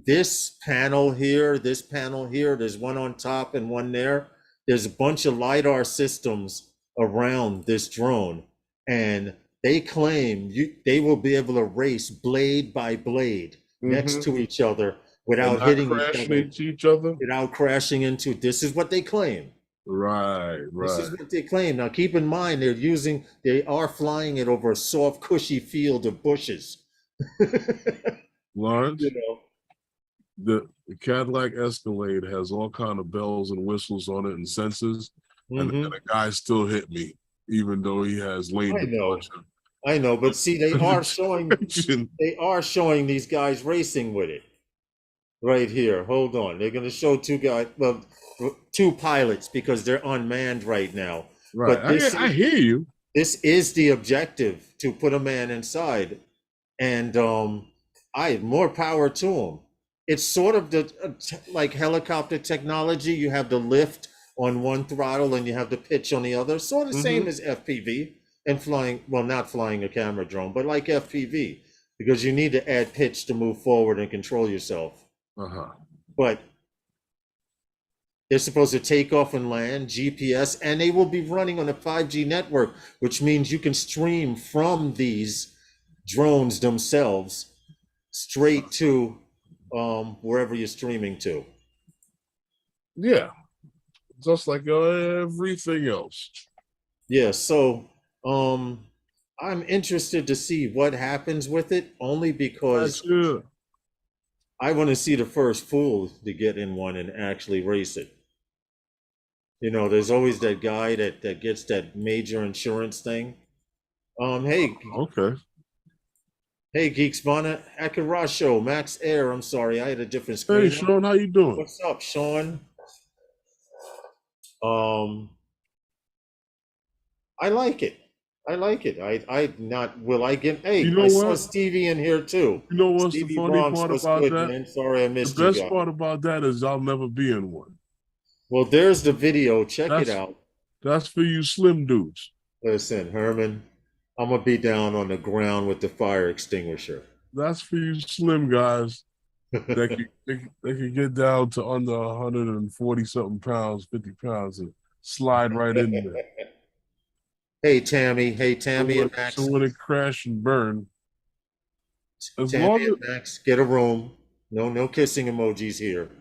This panel here, there's one on top and one there. There's a bunch of LiDAR systems around this drone, and they claim they will be able to race blade by blade next to each other without hitting each other, without crashing into. This is what they claim. Right. This is what they claim. Now, keep in mind, they are flying it over a soft, cushy field of bushes. Lawrence, the Cadillac Escalade has all kind of bells and whistles on it and sensors, and the guy still hit me, even though he has lane departure. I know, but see, they are showing these guys racing with it. Right here. Hold on. They're going to show two pilots, because they're unmanned right now. Right. But I hear you. This is the objective, to put a man inside, and more power to them. It's sort of like helicopter technology. You have the lift on one throttle and you have the pitch on the other. Sort of the same as FPV and flying. Well, not flying a camera drone, but like FPV, because you need to add pitch to move forward and control yourself. But they're supposed to take off and land, GPS, and they will be running on a 5G network, which means you can stream from these drones themselves straight to wherever you're streaming to. Yeah, just like everything else. Yeah, so I'm interested to see what happens with it, only because I want to see the first fool to get in one and actually race it. There's always that guy that gets that major insurance thing. Hey. Okay. Hey, Geeks Vana, Akarasho, Max Air. I'm sorry, I had a different screen. Hey, Sean, how you doing? What's up, Sean? I like it. I saw Stevie in here too. You know what's Stevie the funny Bronx part was about good, that? man. Sorry I missed you. The best part about that is I'll never be in one. Well, there's the video. Check it out. That's for you slim dudes. Listen, Herman, I'm going to be down on the ground with the fire extinguisher. That's for you slim guys that can get down to under 140-something pounds, 50 pounds, and slide right in there. Hey, Tammy and Max. So when it crash and burn. Tammy and Max, get a room. No kissing emojis here.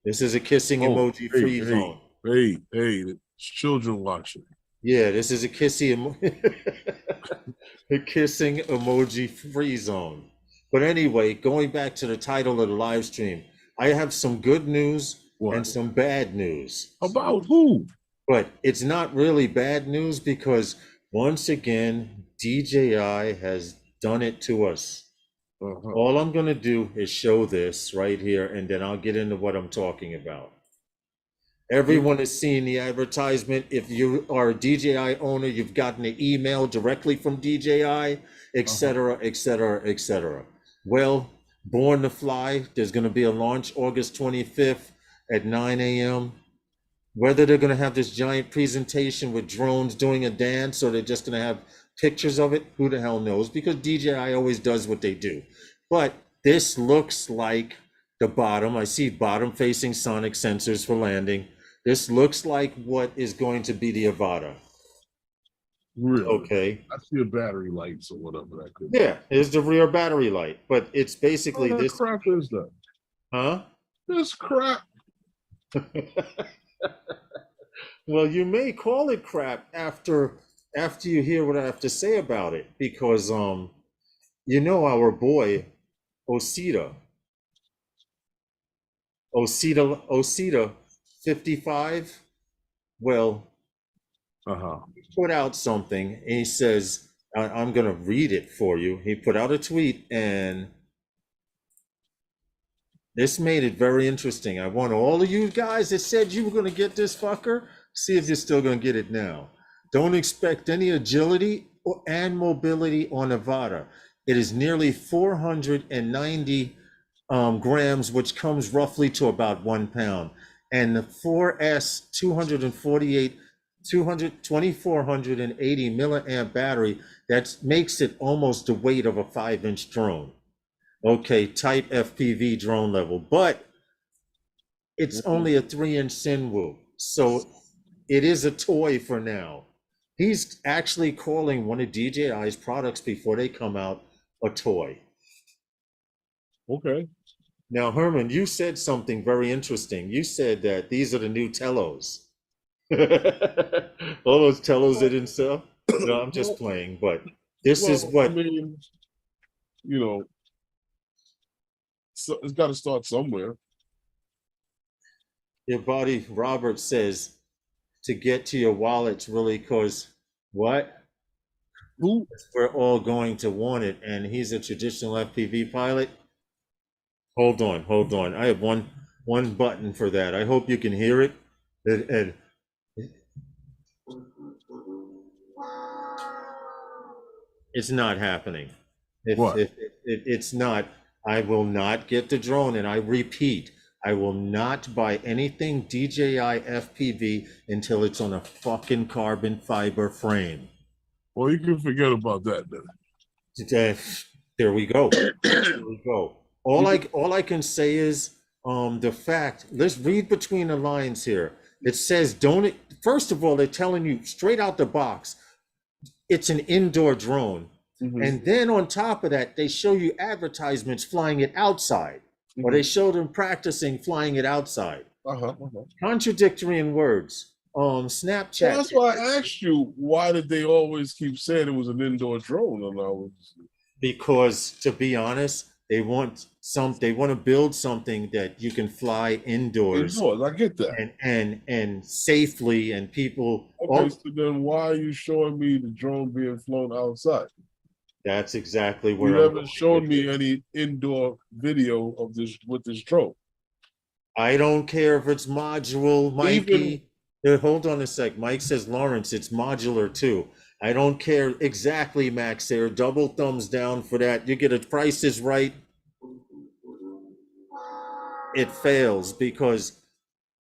This is a kissing emoji free zone. Hey, it's children watching. Yeah, this is a kissing emoji free zone. But anyway, going back to the title of the live stream, I have some good news and some bad news. About who? But it's not really bad news, because once again, DJI has done it to us. All I'm going to do is show this right here, and then I'll get into what I'm talking about. Everyone has seen the advertisement. If you are a DJI owner, you've gotten an email directly from DJI, etc., etc., etc. Well, Born to Fly, there's going to be a launch August 25th at 9 a.m. Whether they're going to have this giant presentation with drones doing a dance or they're just going to have pictures of it, who the hell knows? Because DJI always does what they do. But this looks like the bottom. I see bottom facing sonic sensors for landing. This looks like what is going to be the Avata. Really? Okay. I see a battery lights or whatever that could be. Yeah, it's the rear battery light, but it's basically What this. crap is that? Huh? This crap. Well, you may call it crap after you hear what I have to say about it, because you know our boy Osita 55. Well, he put out something and he says, I'm gonna read it for you. He put out a tweet and this made it very interesting. I want all of you guys that said you were gonna get this fucker, see if you're still gonna get it now. Don't expect any agility and mobility on Avata. It is nearly 490 grams, which comes roughly to about 1 pound. And the 4S 2480 milliamp battery, that makes it almost the weight of a 5-inch drone. Okay, type FPV drone level, but it's only a 3-inch Sinwoo. So it is a toy for now. He's actually calling one of DJI's products before they come out a toy. Okay. Now, Herman, you said something very interesting. You said that these are the new Telos. All those Telos they didn't sell? No, I'm just playing, but this is what... I mean, you know, so it's got to start somewhere. Your buddy Robert says to get to your wallets really, because what? Who? We're all going to want it, and he's a traditional FPV pilot. Hold on. I have one button for that. I hope you can hear it. And it's not happening. It's not. I will not get the drone, and I repeat, I will not buy anything DJI FPV until it's on a fucking carbon fiber frame. Well, you can forget about that then. There we go. There we go. All I can say is the fact. Let's read between the lines here. It says, don't. First of all, they're telling you straight out the box, it's an indoor drone. Mm-hmm. And then on top of that, they show you advertisements flying it outside, or they show them practicing flying it outside. Contradictory in words. Snapchat. Well, that's why I asked you, why did they always keep saying it was an indoor drone? Because, to be honest, they want to build something that you can fly indoors. I get that. And safely, and people. Okay, so then why are you showing me the drone being flown outside? That's exactly where you haven't shown me any indoor video of this with this drone. I don't care if it's module, Mikey. Hold on a sec. Mike says, Lawrence, it's modular too. I don't care exactly, Max. There, double thumbs down for that. You get a Price is Right. It fails because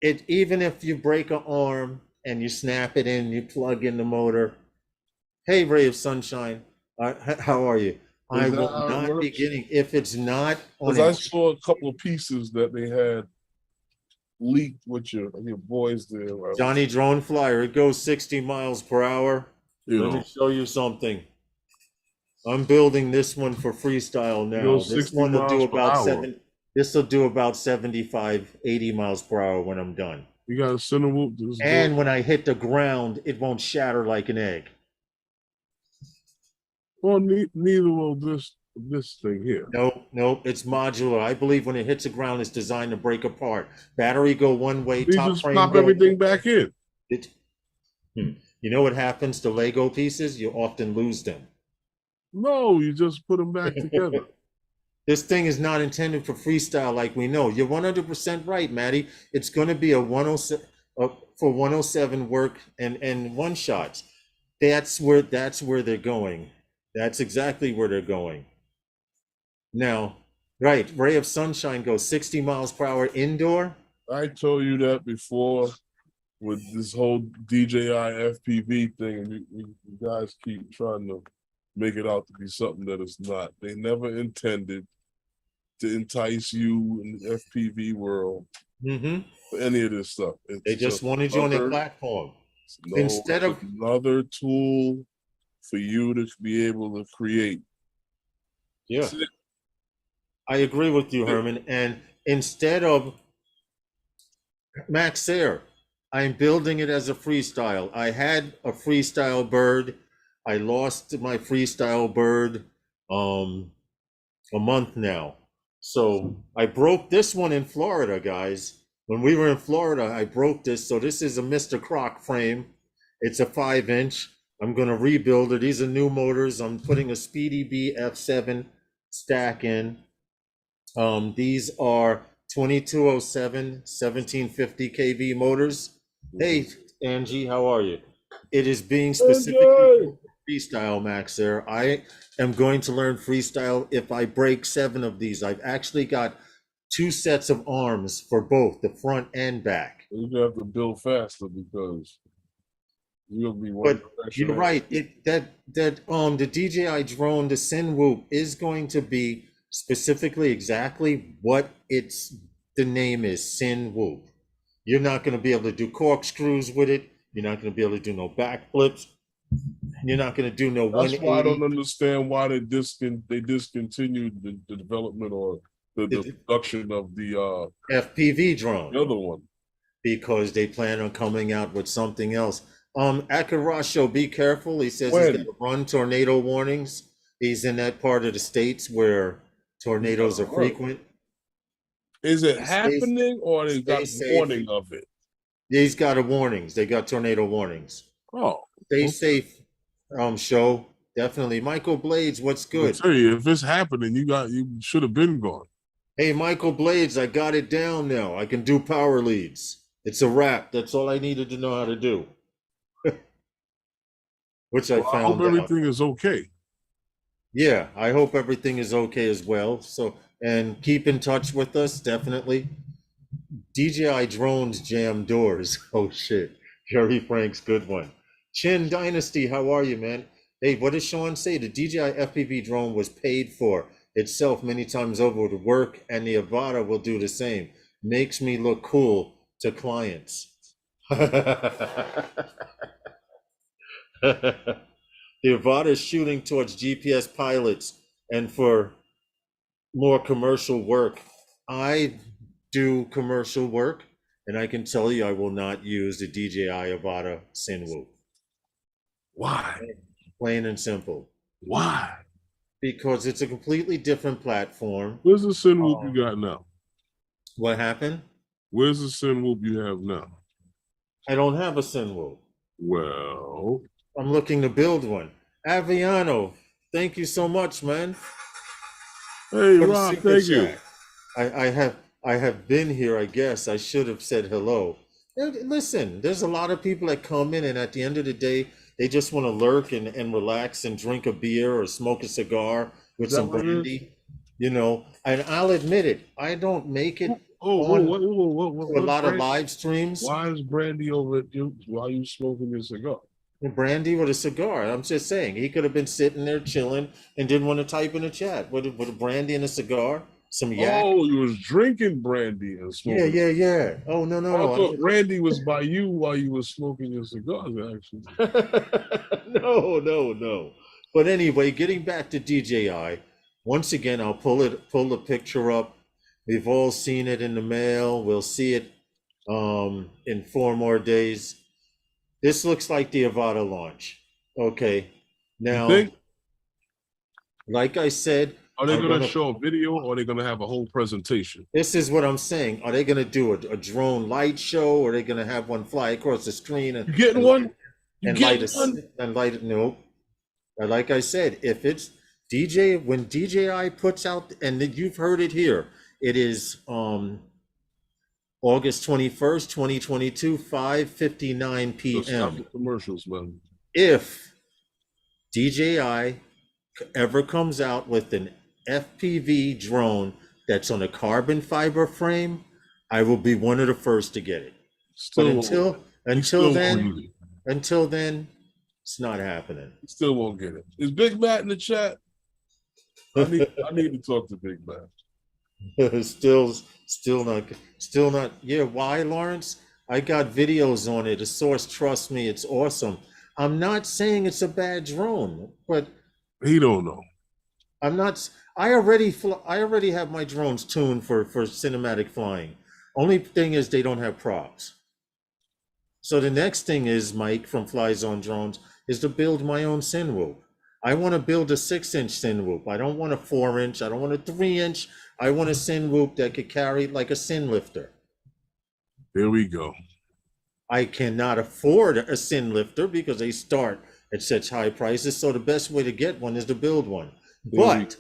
even if you break an arm and you snap it in, you plug in the motor. Hey, Ray of Sunshine. How are you? I will not be getting, if it's not on. Because I saw a couple of pieces that they had leaked with your boys there. Johnny Drone Flyer, it goes 60 miles per hour. Let me show you something. I'm building this one for freestyle now. This one will do about this will do about 75, 80 miles per hour when I'm done. You got a center whoop. And when I hit the ground, it won't shatter like an egg. Well, neither will this thing here. Nope, it's modular. I believe when it hits the ground, it's designed to break apart. Battery go one way, you top just frame pop everything back in. You know what happens to Lego pieces? You often lose them. No, you just put them back together. This thing is not intended for freestyle like we know. You're 100% right, Maddie. It's going to be a 107 for 107 work and one shots. That's where they're going. That's exactly where they're going. Now, right, ray of sunshine goes 60 miles per hour indoor. I told you that before with this whole DJI FPV thing, and you guys keep trying to make it out to be something that it's not. They never intended to entice you in the FPV world for any of this stuff. They just wanted you on their platform. Instead of another tool for you to be able to create. Yeah, I agree with you, Herman. And instead of Max Air, I'm building it as a freestyle. I had a freestyle bird. I lost my freestyle bird a month now. So I broke this one in Florida, guys. When we were in Florida, I broke this. So this is a Mr. Croc frame. It's a 5-inch. I'm going to rebuild it. These are new motors. I'm putting a Speedy B F7 stack in. These are 2207 1750 kV motors. Hey, Angie, how are you? It is being specifically freestyle, Max there. I am going to learn freestyle if I break 7 of these. I've actually got 2 sets of arms for both the front and back. You have to build faster because you'll be one. But you're right. The DJI drone, the Sinwhoop, is going to be specifically exactly what the name is, Sinwhoop. You're not going to be able to do corkscrews with it. You're not going to be able to do no backflips. You're not going to do no 180. That's why I don't understand why they discontinued the development or the production of the FPV drone. The other one. Because they plan on coming out with something else. Akarasho, be careful. He says he's going to run tornado warnings. He's in that part of the states where tornadoes are frequent. Is it happening or they got warning of it? He's got warnings. They got tornado warnings. Oh. Stay safe, show. Definitely. Michael Blades, what's good? I'll tell you, if it's happening, you should have been gone. Hey, Michael Blades, I got it down now. I can do power leads. It's a wrap. That's all I needed to know how to do. Which I found I hope everything is okay. Yeah, I hope everything is okay as well. So, and keep in touch with us, definitely. DJI drones jam doors. Oh, shit. Jerry Frank's good one. Chin Dynasty, how are you, man? Hey, what does Sean say? The DJI FPV drone was paid for itself many times over to work, and the Avata will do the same. Makes me look cool to clients. The Avata is shooting towards GPS pilots and for more commercial work. I do commercial work, and I can tell you I will not use the DJI Avata Sinwhoop. Why? Plain and simple. Why? Because it's a completely different platform. Where's the Sinwhoop you got now? What happened? Where's the Sinwhoop you have now? I don't have a Sinwhoop. Well, I'm looking to build one. Aviano, thank you so much, man. Hey, Rob, thank you. I have been here, I guess. I should have said hello. Listen, there's a lot of people that come in, and at the end of the day, they just want to lurk and relax and drink a beer or smoke a cigar with some brandy, you know. And I'll admit it, I don't make it a lot of live streams. Why is brandy over at you while you smoking your cigar? Brandy with a cigar. I'm just saying, he could have been sitting there chilling and didn't want to type in a chat with a brandy and a cigar. Some yak. Oh, you was drinking brandy and smoking. Yeah. Oh, no. I thought brandy was by you while you were smoking your cigars, actually. No. But anyway, getting back to DJI, once again, I'll pull the picture up. We've all seen it in the mail. We'll see it in 4 more days. This looks like the Avata launch. Okay. Now, like I said, are they going to show a video or are they going to have a whole presentation? This is what I'm saying. Are they going to do a drone light show, or are they going to have one fly across the screen? And, you getting one? Light it? Nope. Like I said, if it's when DJI puts out, and you've heard it here, it is August 21st, 2022, 5:59 p.m. Stop the commercials, man. If DJI ever comes out with an FPV drone that's on a carbon fiber frame, I will be one of the first to get it. But until then, it's not happening. Still won't get it. Is Big Matt in the chat? I need to talk to Big Matt. still not. Yeah, why, Lawrence? I got videos on it. The source, trust me, it's awesome. I'm not saying it's a bad drone, but he don't know. I'm not. I already have my drones tuned for cinematic flying. Only thing is they don't have props. So the next thing is, Mike from Fly Zone Drones, is to build my own Cinewhoop. I want to build a 6-inch Cinewhoop. I don't want a 4-inch. I don't want a 3-inch. I want a Cinewhoop that could carry like a Cin lifter. There we go. I cannot afford a Cin lifter because they start at such high prices. So the best way to get one is to build one. But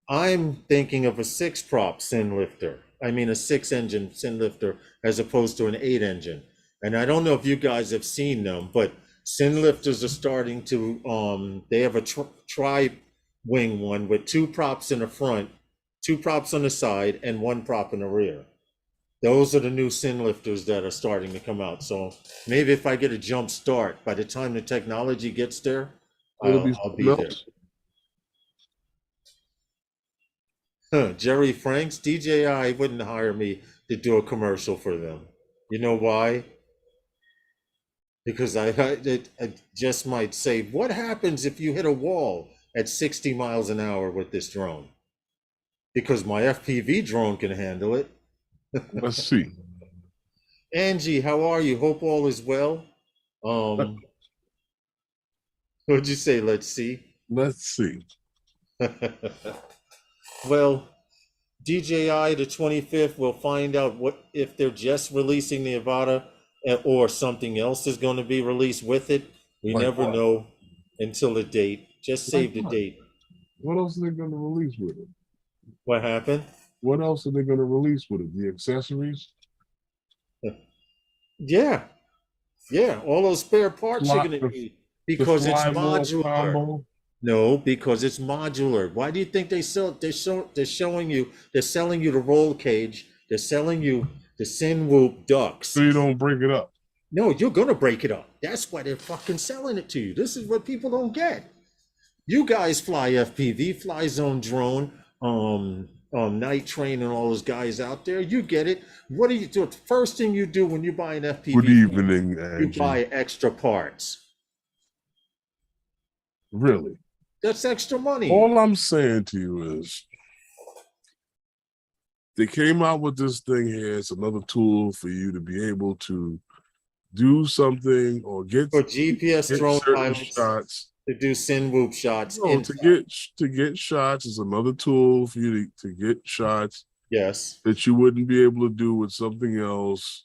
I'm thinking of a 6-prop Cin lifter. I mean, a 6-engine Cin lifter as opposed to an 8-engine. And I don't know if you guys have seen them, but Cin lifters are starting to, they have a tri-wing one with 2 props in the front, 2 props on the side, and 1 prop in the rear. Those are the new Cin lifters that are starting to come out. So maybe if I get a jump start, by the time the technology gets there, I'll be there. Huh, Jerry Franks, DJI wouldn't hire me to do a commercial for them. You know why? Because I just might say, what happens if you hit a wall at 60 miles an hour with this drone? Because my FPV drone can handle it. Let's see. Angie, how are you? Hope all is well. What'd you say? Let's see. Let's see. Well, DJI the 25th, we'll find out what if they're just releasing the Avata or something else is going to be released with it. We never know until the date. Just save the date. What else are they going to release with it? What happened? What else are they going to release with it? The accessories? Yeah. All those spare parts are going to be because it's modular. No, because it's modular. Why do you think they're selling you the roll cage? They're selling you the Cinewhoop ducks. So you don't break it up. No, you're gonna break it up. That's why they're fucking selling it to you. This is what people don't get. You guys fly FPV, Fly Zone Drone, Night Train, and all those guys out there. You get it. What do you do? The first thing you do when you buy an FPV? Good evening, Angie. You buy extra parts. Really? That's extra money. All I'm saying to you is they came out with this thing here. It's another tool for you to be able to do something or get for GPS drone pilots shots. To do Cinewhoop shots. No, to get shots is another tool for you to get shots. Yes. That you wouldn't be able to do with something else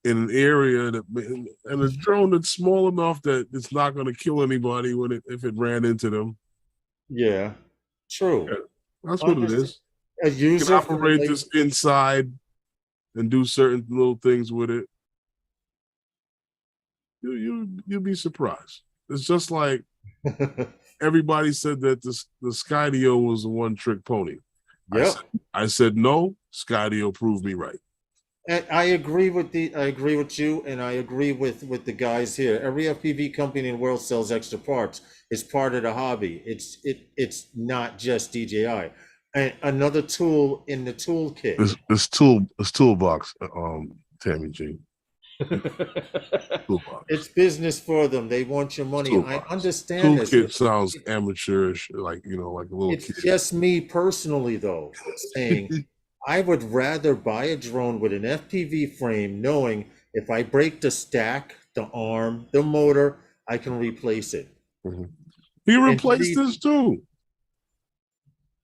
in an area and a drone that's small enough that it's not going to kill anybody if it ran into them. Yeah, true. Yeah, that's what it is. A user you can operate this inside and do certain little things with it. You'll be surprised. It's just like everybody said that the Skydio was a one-trick pony. Yeah, I said no. Skydio proved me right. And I agree with you, and I agree with the guys here. Every FPV company in the world sells extra parts. It's part of the hobby. It's not just DJI. And another tool in the toolkit. This toolbox, Tammy G. Toolbox. It's business for them. They want your money. Toolbox. I understand. Toolkit sounds amateurish, like a little. It's kid. Just me personally, though, saying. I would rather buy a drone with an FPV frame, knowing if I break the stack, the arm, the motor, I can replace it. Mm-hmm. He replaced this too.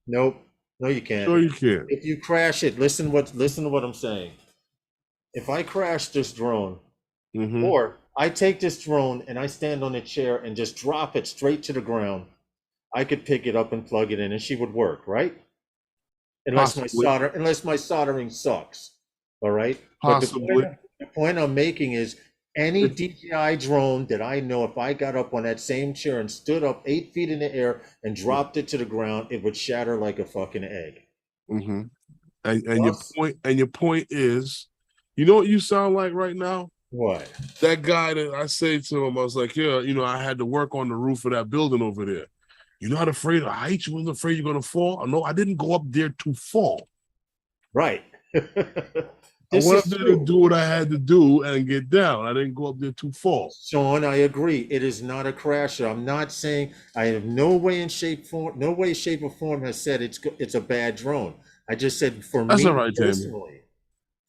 Nope. No, you can't. No, you can't. If you crash it, listen to what I'm saying. If I crash this drone, or I take this drone and I stand on a chair and just drop it straight to the ground, I could pick it up and plug it in and she would work, right? Unless my soldering sucks. All right. Possibly. But the point I'm making is Any DJI drone that I know, if I got up on that same chair and stood up 8 feet in the air and dropped it to the ground, it would shatter like a fucking egg. Mm-hmm. And your point is, you know what you sound like right now? What? That guy that I say to him, I was like, yeah, I had to work on the roof of that building over there. You're not afraid of heights? You wasn't afraid you're gonna fall? No, I didn't go up there to fall. Right. I went up there to do what I had to do and get down. I didn't go up there to fall. Sean, I agree. It is not a crasher. I'm not saying I have no way, shape, or form has said it's a bad drone. I just said That's all right, personally.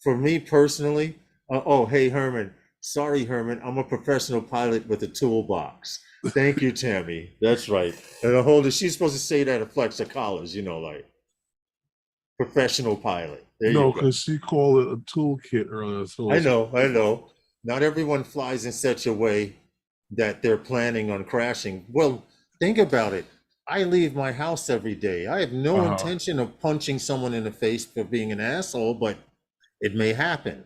For me personally, oh, hey, Herman. Sorry, Herman. I'm a professional pilot with a toolbox. Thank you, Tammy. That's right. And she's supposed to say that at Flex of Collars, like professional pilot. No, because she called it a toolkit earlier. So I know. Not everyone flies in such a way that they're planning on crashing. Well, think about it. I leave my house every day. I have no intention of punching someone in the face for being an asshole, but it may happen.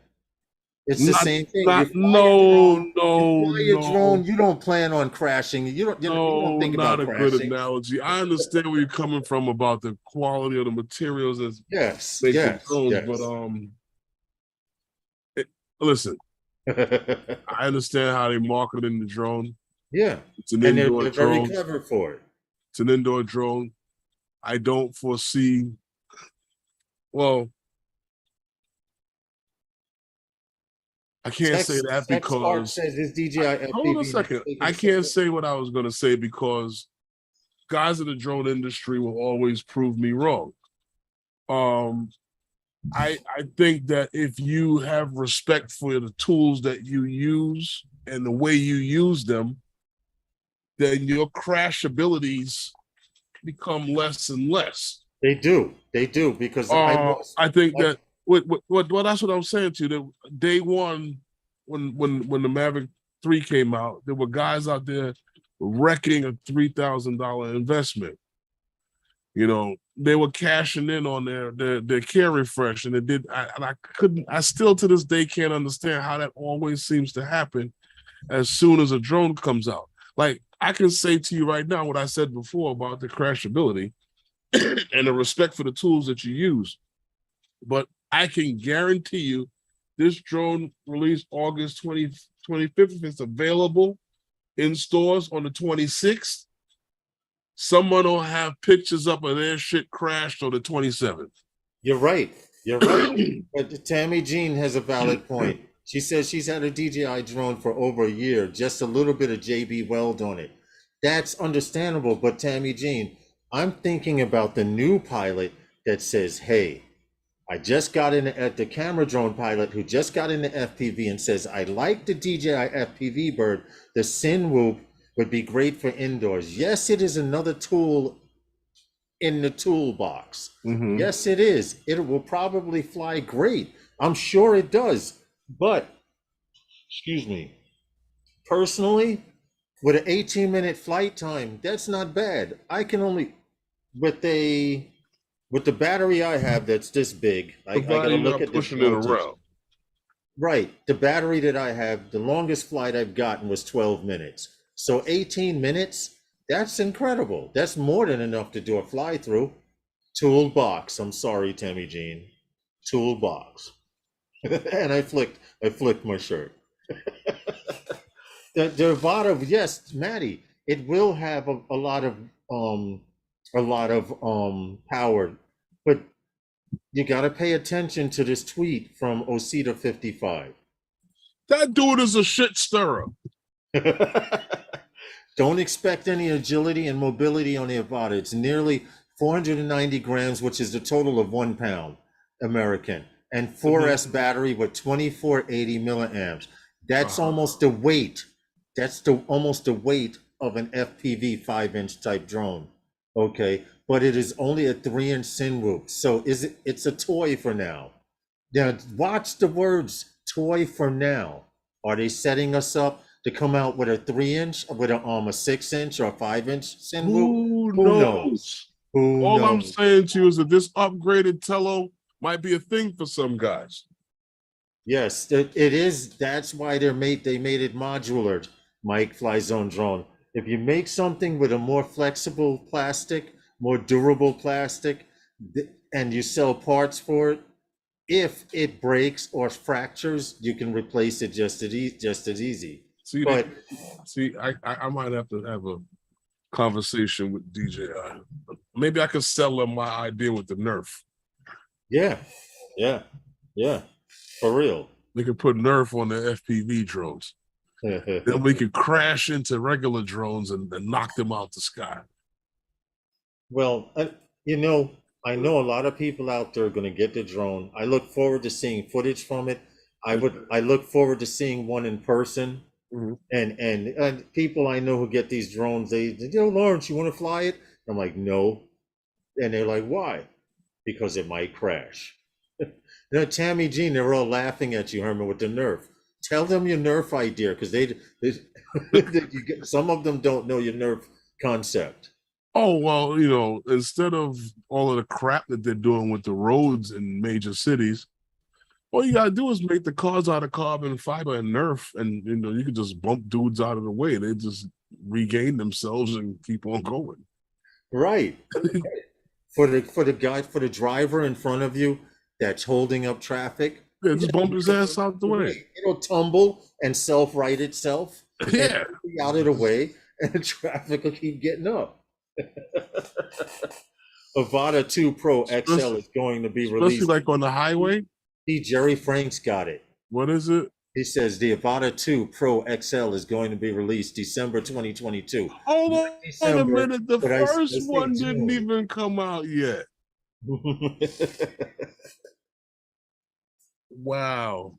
It's the same thing. No. Drone, you don't plan on crashing. You don't think about crashing. Not a good analogy. I understand where you're coming from about the quality of the materials as yes, drones, but listen, I understand how they marketing the drone. Yeah, it's an indoor they're drone. Very clever for it. It's an indoor drone. I don't foresee. Well, I can't say that because says this DJI FPV. Hold on a second. I can't say what I was going to say because guys in the drone industry will always prove me wrong. I think that if you have respect for the tools that you use and the way you use them, then your crash abilities become less and less. They do because I think that. Well, that's what I'm saying to you. That day one, when the Mavic 3 came out, there were guys out there wrecking a $3,000 investment. They were cashing in on their care refresh, and it did. I still to this day can't understand how that always seems to happen as soon as a drone comes out. Like I can say to you right now what I said before about the crashability and the respect for the tools that you use, but I can guarantee you this drone released August 25th. If it's available in stores on the 26th, someone will have pictures up of their shit crashed on the 27th. You're right. But Tammy Jean has a valid point. She says she's had a DJI drone for over a year, just a little bit of JB Weld on it. That's understandable, but Tammy Jean, I'm thinking about the new pilot that says, hey, I just got in at the Camera Drone pilot who just got into FPV and says, I like the DJI FPV bird. The Sinwhoop would be great for indoors. Yes, it is another tool in the toolbox. Mm-hmm. Yes, it is. It will probably fly great. I'm sure it does. But, excuse me, personally, with an 18-minute flight time, that's not bad. I can only, with the battery I have that's this big, I gotta look at pushing it around. Right, the battery that I have, the longest flight I've gotten was 12 minutes. So 18 minutes, that's incredible. That's more than enough to do a fly through. Toolbox. I'm sorry, Tammy Jean. Toolbox. And I flicked my shirt. The Avata, yes, Maddie, it will have a lot of power, but you got to pay attention to this tweet from Osita55. That dude is a shit stirrer. Don't expect any agility and mobility on the Avata. It's nearly 490 grams, which is the total of 1 pound American, and 4S battery with 2480 milliamps. That's almost the weight. That's almost the weight of an FPV 5-inch type drone. Okay, but it is only a 3-inch Sinwhoop. So it's a toy for now. Now watch the words toy for now. Are they setting us up to come out with a 3-inch, with a 6-inch or 5-inch Sinwhoop? Who knows? All I'm saying to you is that this upgraded Tello might be a thing for some guys. Yes, it is. That's why they made it modular, Mike Fly Zone Drone. If you make something with a more flexible plastic, more durable plastic, and you sell parts for it, if it breaks or fractures, you can replace it just as easy. See, But I might have to have a conversation with DJI. Maybe I could sell them my idea with the Nerf. yeah, yeah, for real. They could put Nerf on their FPV drones. Then we could crash into regular drones and knock them out the sky. Well, you know, I know a lot of people out there are going to get the drone. I look forward to seeing footage from it. I look forward to seeing one in person. Mm-hmm. And people I know who get these drones, Lawrence, you want to fly it? I'm like, no. And they're like, why? Because it might crash. Tammy Jean, they're all laughing at you, Herman, with the Nerf. Tell them your Nerf idea, because some of them don't know your Nerf concept. Oh, well, you know, instead of all of the crap that they're doing with the roads in major cities, all you gotta do is make the cars out of carbon fiber and Nerf, and you know, you can just bump dudes out of the way. They just regain themselves and keep on going. Right. For the driver in front of you that's holding up traffic. Yeah, just bump his ass out the way. It'll tumble and self-right itself. Yeah. Out of the way, and the traffic will keep getting up. Avata 2 Pro XL is going to be released. Especially like on the highway. See, Jerry Franks got it. What is it? He says the Avata 2 Pro XL is going to be released December 2022. Hold on a minute. The first one didn't even come out yet. Wow.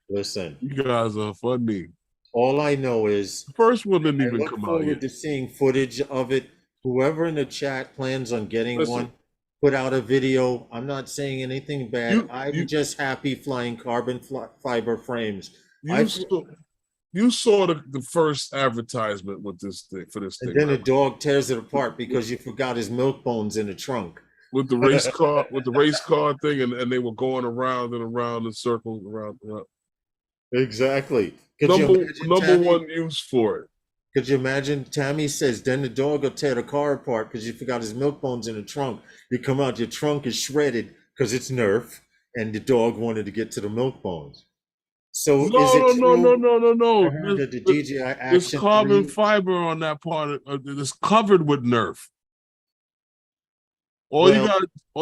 Listen. You guys are funny. All I know is the first one didn't even come out yet. I look forward to seeing footage of it. Whoever in the chat plans on getting one, put out a video. I'm not saying anything bad. I'm just happy flying carbon fiber frames. You saw the first advertisement with this thing for this thing. And then the dog tears it apart because you forgot his milk bones in the trunk. With the race car, thing, and they were going around and around in circles around. Exactly. Number one use for it. Could you imagine? Tammy says, then the dog will tear the car apart because you forgot his milk bones in the trunk. You come out, your trunk is shredded because it's Nerf, and the dog wanted to get to the milk bones. So no. The DJI Action There's carbon 3 fiber on that part. It's covered with Nerf. All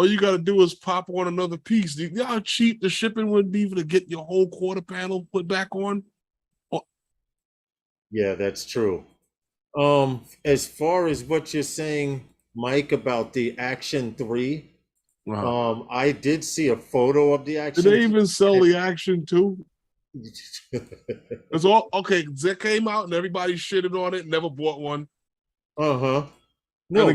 you gotta do is pop on another piece. Do you know how cheap the shipping would be to get your whole quarter panel put back on? Yeah, that's true. As far as what you're saying, Mike, about the Action 3, I did see a photo of the Action. Did they even sell the Action 2? It's all okay. It came out and everybody shitted on it. Never bought one. No, and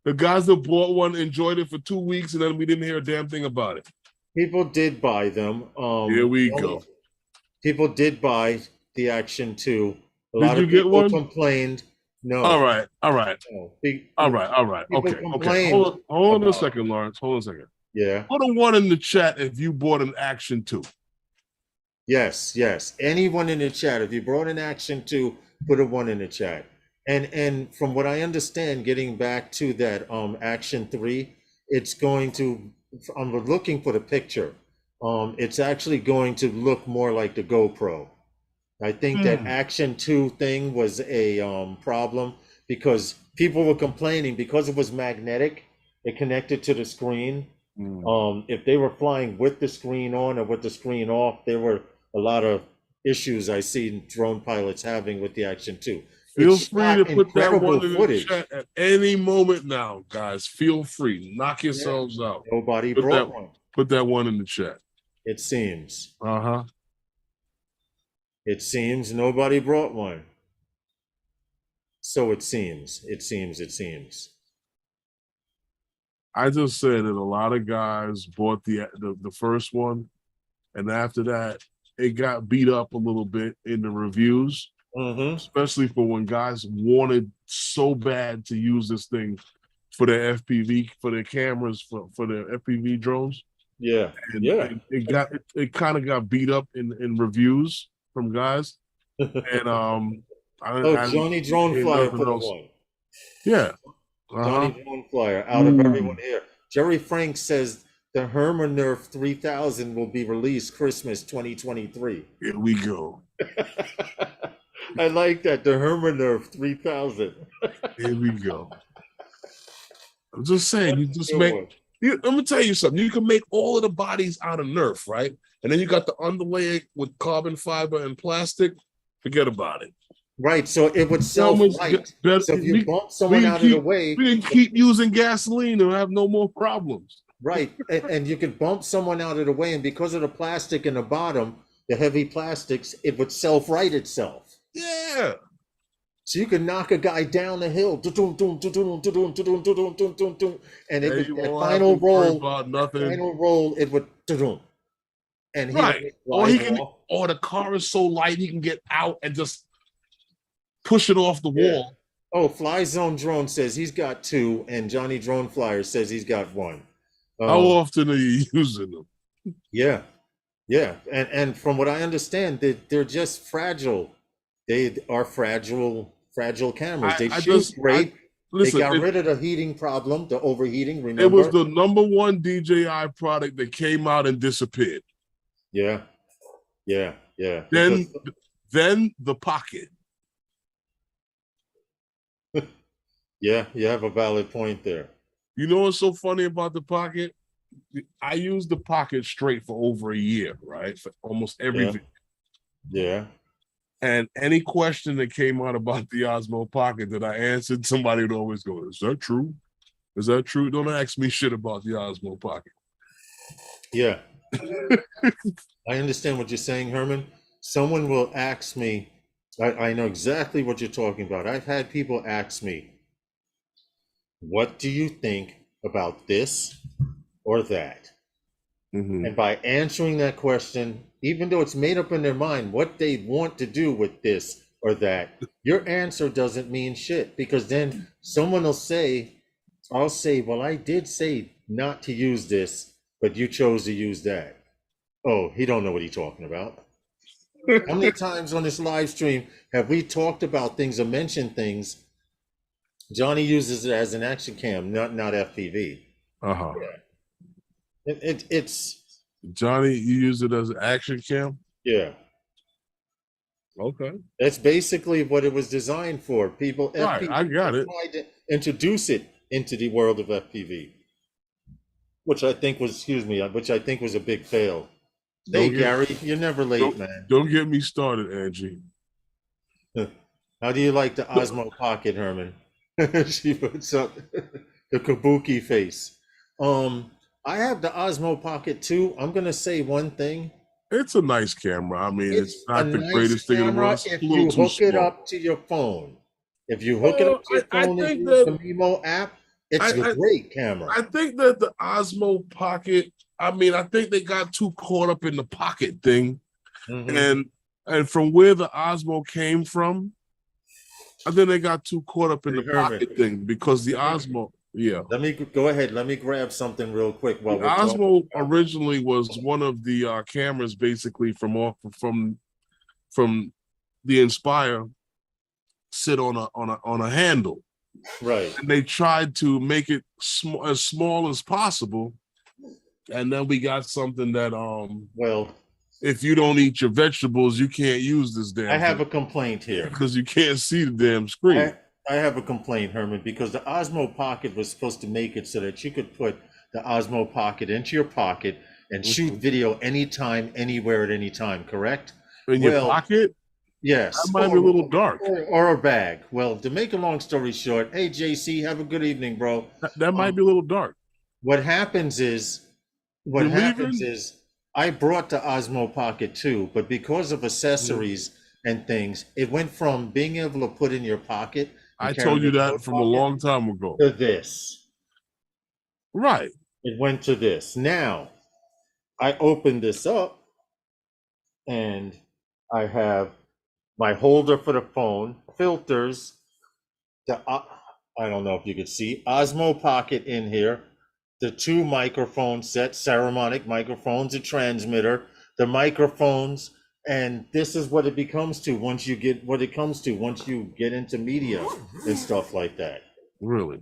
the guys that bought one enjoyed it for 2 weeks, and then we didn't hear a damn thing about it. People did buy them. Here we go. People did buy the Action 2. A did lot you of get people one? Complained. No. All right. No. All right. Okay. Hold on a second, Lawrence. Hold on a second. Yeah. Put a 1 in the chat if you bought an Action 2. Yes. Anyone in the chat, if you brought an Action 2, put a 1 in the chat. And from what I understand, getting back to that Action 3, it's going to, I'm looking for the picture. It's actually going to look more like the GoPro. I think that Action 2 thing was a problem because people were complaining because it was magnetic, it connected to the screen. If they were flying with the screen on or with the screen off, there were a lot of issues I see drone pilots having with the Action 2. Feel free to put that 1 in the chat at any moment now, guys. Feel free. Knock yourselves out. Nobody brought one. Put that 1 in the chat. It seems. Uh-huh. It seems nobody brought one. So it seems. I just said that a lot of guys bought the first one, and after that, it got beat up a little bit in the reviews. Especially for when guys wanted so bad to use this thing for their FPV, for their cameras, for their FPV drones. Yeah. And Yeah. it kind of got beat up in reviews from guys. And Oh, I didn't Johnny Drone hear Flyer nothing put else. one. Yeah. Johnny Uh-huh. Drone Flyer, out of everyone Ooh, here. Jerry Frank says the Herman Nerf 3000 will be released Christmas 2023. here we go. I like that. The Herman Nerf 3000. Here we go. I'm just saying, you That's a just good make one. you, let me tell you something. You can make all of the bodies out of Nerf, right? And then you got the underlay with carbon fiber and plastic. Forget about it. Right, so it would You know how much self-right. better So if you bump we someone can out of the keep way, we can keep using gasoline and have no more problems. right, and you could bump someone out of the way, and because of the plastic in the bottom, the heavy plastics, it would self-right itself. Yeah. So you could knock a guy down the hill, and it And would you that won't have to final worry roll, about that nothing. final roll, it would, and he would Right. Or he drive can, off. or the car is so light he can get out and just push it off the Yeah. wall. Oh, Fly Zone Drone says he's got two, and Johnny Drone Flyer says he's got one. How often are you using them? Yeah, yeah, and from what I understand, they're just fragile. They are fragile cameras. They I shoot just I great. They listen, got rid of the heating problem, the overheating. it was Remember? the #1 DJI product that came out and disappeared. Yeah, yeah, yeah. Then the Pocket. Yeah, you have a valid point there. You know what's so funny about the Pocket? I used the Pocket straight for over a year, right? For almost every Yeah, video. yeah. And any question that came out about the Osmo Pocket that I answered, somebody would always go, "Is that true? Is that true? Don't ask me shit about the Osmo Pocket." Yeah, I understand what you're saying, Herman. Someone will ask me, I know exactly what you're talking about. I've had people ask me, what do you think about this or that? Mm-hmm. And by answering that question, even though it's made up in their mind what they want to do with this or that, your answer doesn't mean shit, because then someone will say, I'll say, well, I did say not to use this, but you chose to use that. Oh, he don't know what he's talking about. How many times on this live stream have we talked about things or mentioned things? Johnny uses it as an action cam, not FPV. Uh-huh. It's Johnny, you use it as an action cam? yeah. Okay. That's basically what it was designed for. People, Right, FPV I got it. tried to introduce it into the world of FPV, which I think was, excuse me, which I think was a big fail. Hey, Gary, you're never late, man. Don't get me started, Angie. How do you like the Osmo Pocket, Herman? She puts up the kabuki face. I have the Osmo Pocket too. I'm gonna say one thing. It's a nice camera. I mean, it's It's a not the nice greatest thing in the world. camera It's if a little you too hook it small. up to your phone. If you hook it Well, up to your I phone and think use the that Mimo app, it's a great camera. I think that the Osmo Pocket, I mean, I think they got too caught up in the pocket thing. Mhm. And from where the Osmo came from, I think they got too caught up in Hey, the Herman, pocket thing because the Osmo, yeah. let me go ahead. Let me grab something real quick The while we're talking. Osmo originally was one of the cameras basically from the Inspire sit on a handle. Right. And they tried to make it as small as possible. And then we got something that Well, if you don't eat your vegetables, you can't use this damn I have thing a complaint here. because you can't see the damn screen. I have a complaint, Herman, because the Osmo Pocket was supposed to make it so that you could put the Osmo Pocket into your pocket and shoot video anytime, anywhere, at any time, correct? In your pocket? Yes. That might be a little dark. Or a bag. Well, to make a long story short, hey, JC, have a good evening, bro. That might be a little dark. What happens is, I brought the Osmo Pocket too, but because of accessories and things, it went from being able to put in your pocket. I told you that from a long time ago. To this. Right. It went to this. Now, I opened this up and I have my holder for the phone, filters, I don't know if you could see, Osmo Pocket in here, the two microphone sets, ceramic microphones, a transmitter, the microphones, and this is what it becomes to once you get once you get into media and stuff like that. Really?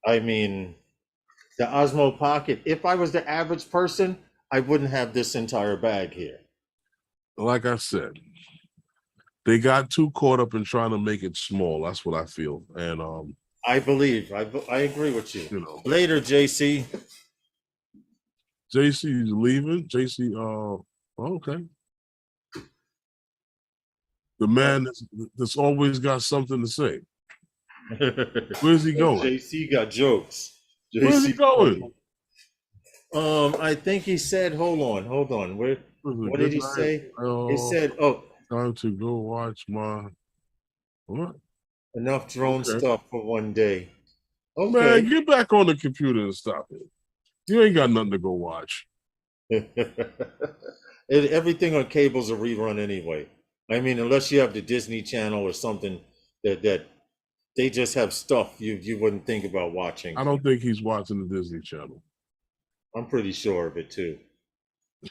I mean, the Osmo Pocket, if I was the average person, I wouldn't have this entire bag here. Like I said, they got too caught up in trying to make it small. That's what I feel. And I believe, I agree with you. you know, Later, JC. JC's leaving. JC, okay. The man that's always got something to say. Where's he going? JC got jokes. Where's he going? I think he said, hold on. What did he say? He said, time to go watch my what? Enough drone stuff for one day. Okay. Man, get back on the computer and stop it. You ain't got nothing to go watch. Everything on cable's a rerun anyway. I mean, unless you have the Disney Channel or something that they just have stuff you wouldn't think about watching. I don't think he's watching the Disney Channel. I'm pretty sure of it too.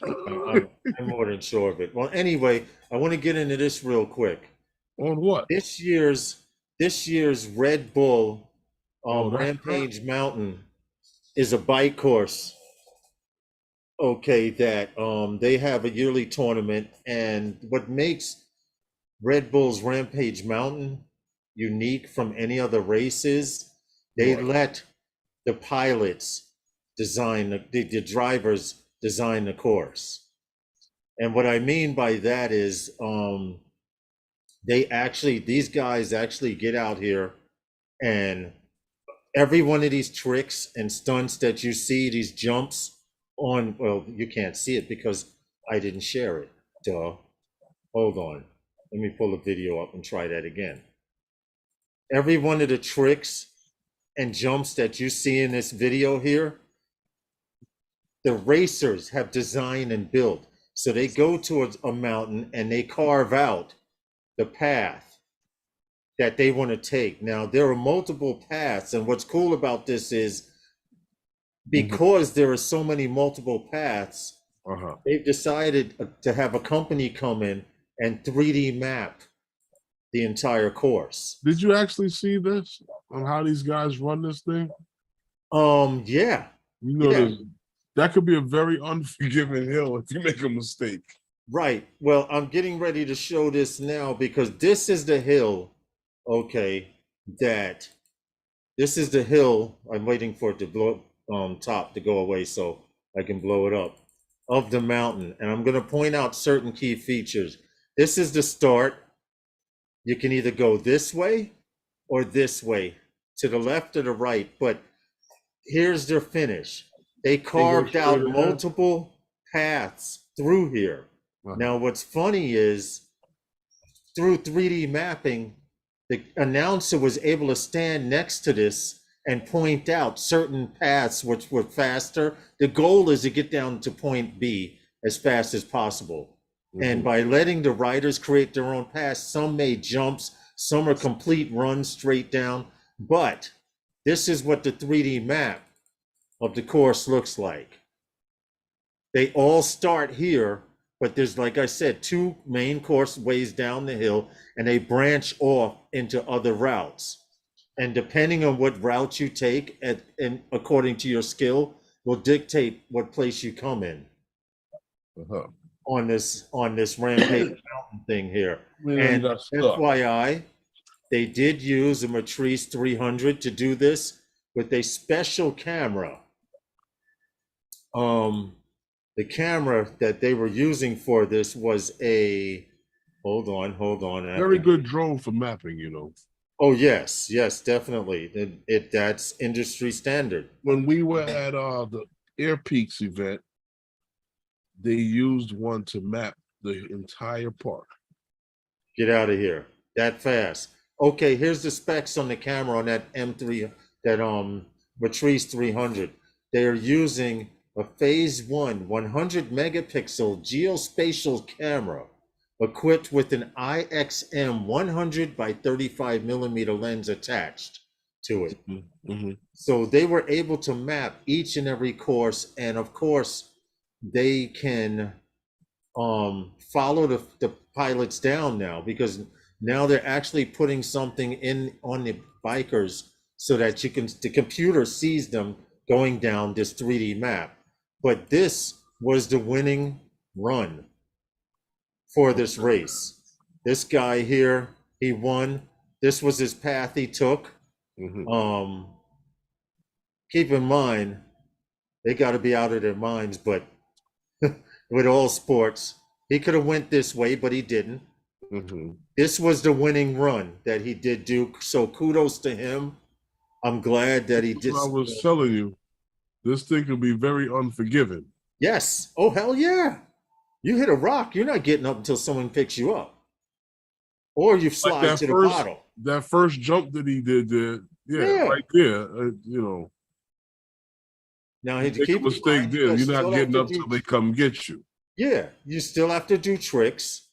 I'm more than sure of it. Well, anyway, I want to get into this real quick. On what? This year's Red Bull Rampage Mountain is a bike course. Okay, that they have a yearly tournament, and what makes Red Bull's Rampage Mountain unique from any other race is they let the pilots design the drivers design the course. And what I mean by that is these guys actually get out here, and every one of these tricks and stunts that you see, these jumps on, well, you can't see it because I didn't share it. Duh. Hold on. Let me pull the video up and try that again. Every one of the tricks and jumps that you see in this video here, the racers have designed and built. So they go towards a mountain and they carve out the path that they want to take. Now, there are multiple paths, and what's cool about this is because there are so many multiple paths, they've decided to have a company come in and 3D map the entire course. Did you actually see this on how these guys run this thing? Yeah. You know, that could be a very unforgiving hill if you make a mistake. Right. Well, I'm getting ready to show this now because this is the hill. Okay, this is the hill. I'm waiting for it to blow top to go away so I can blow it up of the mountain, and I'm going to point out certain key features. This is the start. You can either go this way or this way, to the left or the right, but here's their finish. They carved out multiple paths through here. Now, what's funny is through 3D mapping, the announcer was able to stand next to this and point out certain paths which were faster. The goal is to get down to point B as fast as possible. And by letting the riders create their own paths, some made jumps, some are complete runs straight down. But this is what the 3D map of the course looks like. They all start here, but there's, like I said, two main course ways down the hill, and they branch off into other routes. And depending on what route you take, and according to your skill, will dictate what place you come in on this Rampage Mountain thing here. And FYI, they did use a Matrice 300 to do this with a special camera. The camera that they were using for this was a, hold on. Very good drone for mapping, you know. Oh, yes, definitely. That's industry standard. When we were at the Air Peaks event, they used one to map the entire park. Get out of here. That fast. Okay, here's the specs on the camera on that M3, that Matrice 300. They're using a phase 100 megapixel geospatial camera equipped with an IXM 100 by 35 millimeter lens attached. to it. Mm-hmm. So they were able to map each and every course, and of course, they can follow the pilots down now, because now they're actually putting something in on the bikers so that the computer sees them going down this 3D map. But this was the winning run for this race. This guy here, he won. This was his path he took. Mm-hmm. Keep in mind, they got to be out of their minds, but with all sports, he could have went this way, but he didn't. Mm-hmm. This was the winning run that he did do. So kudos to him. I'm glad that he did. I was telling you, this thing could be very unforgiving. Yes. Oh, hell yeah. You hit a rock, you're not getting up until someone picks you up. Or you slide like to the bottom. That first jump that he did there, Yeah. right there, you know. Now, You make a mistake there, you're not getting up till they come get you. Yeah, you still have to do tricks.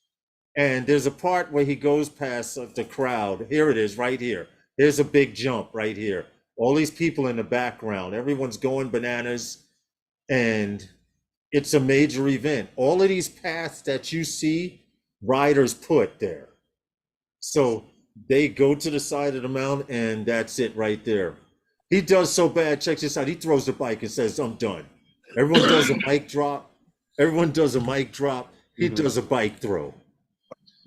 And there's a part where he goes past the crowd. Here it is, right here. There's a big jump right here. All these people in the background, everyone's going bananas, and it's a major event. All of these paths that you see, riders put there. So they go to the side of the mountain, and that's it right there. He does so bad, check this out. He throws the bike and says, I'm done. Everyone does a mic drop. Everyone does a mic drop. He does a bike throw.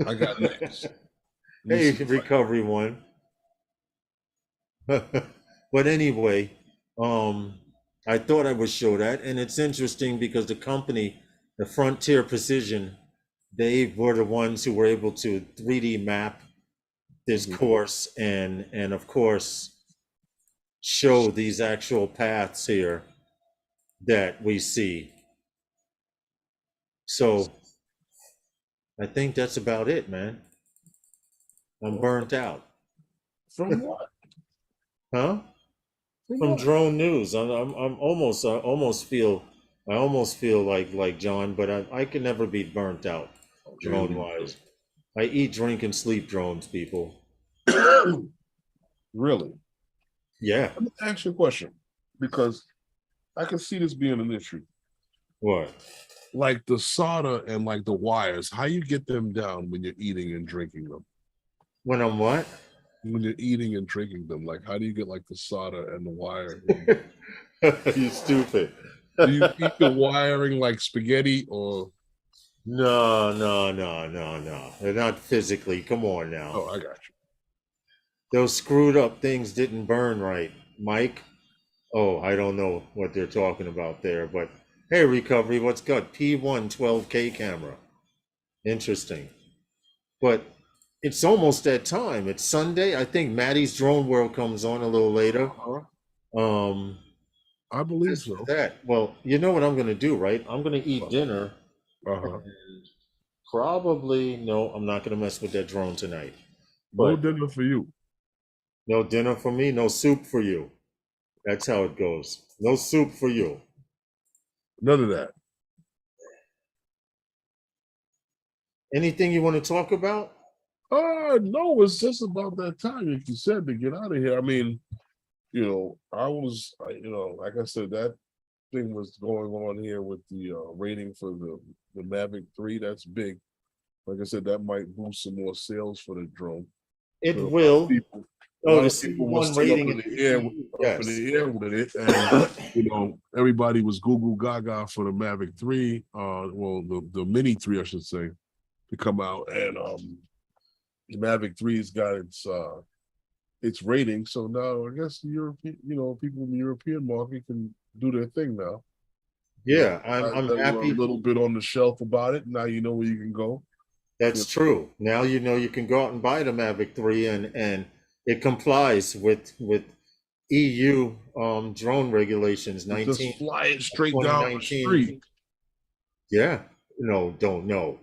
I got next. Hey, recovery one. But anyway, I thought I would show that, and it's interesting because the company, the Frontier Precision, they were the ones who were able to 3D map this course and of course show these actual paths here that we see. So I think that's about it, man. I'm burnt out. From what? Huh? From drone news. I almost feel like John, but I can never be burnt out drone wise. I eat, drink, and sleep drones, people. Really? Yeah. Let me ask you a question, because I can see this being an issue. What? Like the solder and like the wires, how you get them down when you're eating and drinking them? When I'm what? When you're eating and drinking them, like how do you get like the solder and the wire? You stupid. Do you eat the wiring like spaghetti or? No. They're not physically. Come on now. Oh, I got you. Those screwed up things didn't burn right, Mike. Oh, I don't know what they're talking about there, but hey, recovery, what's good? P1 12K camera. Interesting. But it's almost that time. It's Sunday. I think Maddie's Drone World comes on a little later. I believe so. That. Well, you know what I'm going to do, right? I'm going to eat dinner. And probably, no, I'm not going to mess with that drone tonight. No dinner for you. No dinner for me, no soup for you. That's how it goes. No soup for you. None of that. Anything you want to talk about? No, it's just about that time, like you said, to get out of here. I mean, you know, like I said, that thing was going on here with the rating for the Mavic 3. That's big. Like I said, that might boost some more sales for the drone. It will. A lot of people were still up in the air with it, and you know, everybody was Google Gaga for the Mavic 3, well, the Mini 3, I should say, to come out, and the Mavic 3's got its rating. So now I guess European, people in the European market can do their thing now. Yeah, I'm happy. A little bit on the shelf about it. Now you know where you can go. That's true. Now you know you can go out and buy the Mavic 3, and it complies with EU drone regulations. 19. Just fly it straight down the street. Yeah. No, don't. No.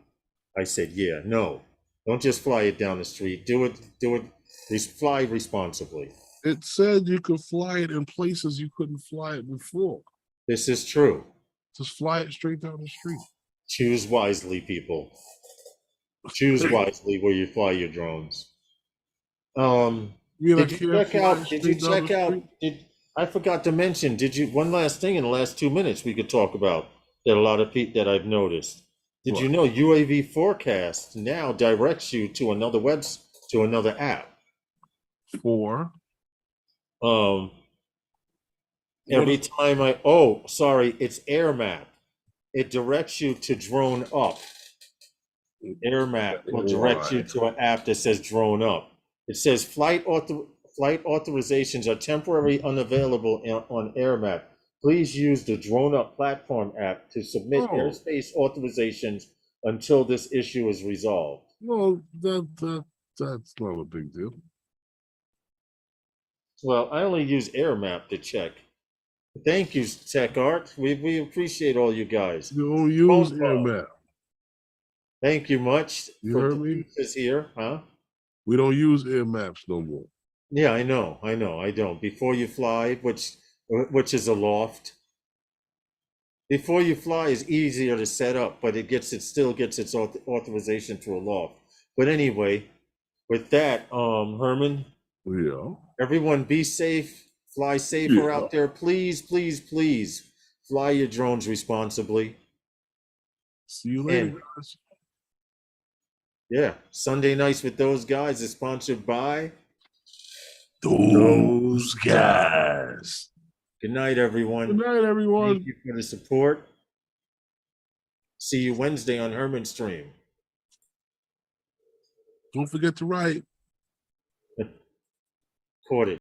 I said, yeah, no. Don't just fly it down the street. Do it. Fly responsibly. It said you could fly it in places you couldn't fly it before. This is true. Just fly it straight down the street. Choose wisely, people. Choose wisely where you fly your drones. You mean Did you check out? Did you check out? I forgot to mention? Did you one last thing in the last 2 minutes we could talk about that a lot of people that I've noticed? Did What? you know UAV forecast now directs you to another app? For Every time sorry, it's Air Map. It directs you to Drone Up. Air Map will direct you to an app that says Drone Up. It says flight authorizations are temporarily unavailable on Air Map. Please use the Drone Up platform app to submit airspace authorizations until this issue is resolved. well, that's not a big deal. Well, I only use Air Map to check. Thank you, Tech Art. We appreciate all you guys. You don't use Phone Air call. Map. Thank you much. You for heard me? Is here, huh? We don't use Air Maps no more. Yeah, I know. I don't. Before you fly, which is a loft. Before you fly is easier to set up, but it still gets its authorization through a loft. But anyway, with that, Herman, Yeah. everyone be safe, fly safer Yeah. out there. Please, please, please fly your drones responsibly. See you later, And- guys. Yeah, Sunday Nights with Those Guys is sponsored by. Those guys. Good night, everyone. Good night, everyone. Thank you for the support. See you Wednesday on Herman Stream. Don't forget to write. Caught it.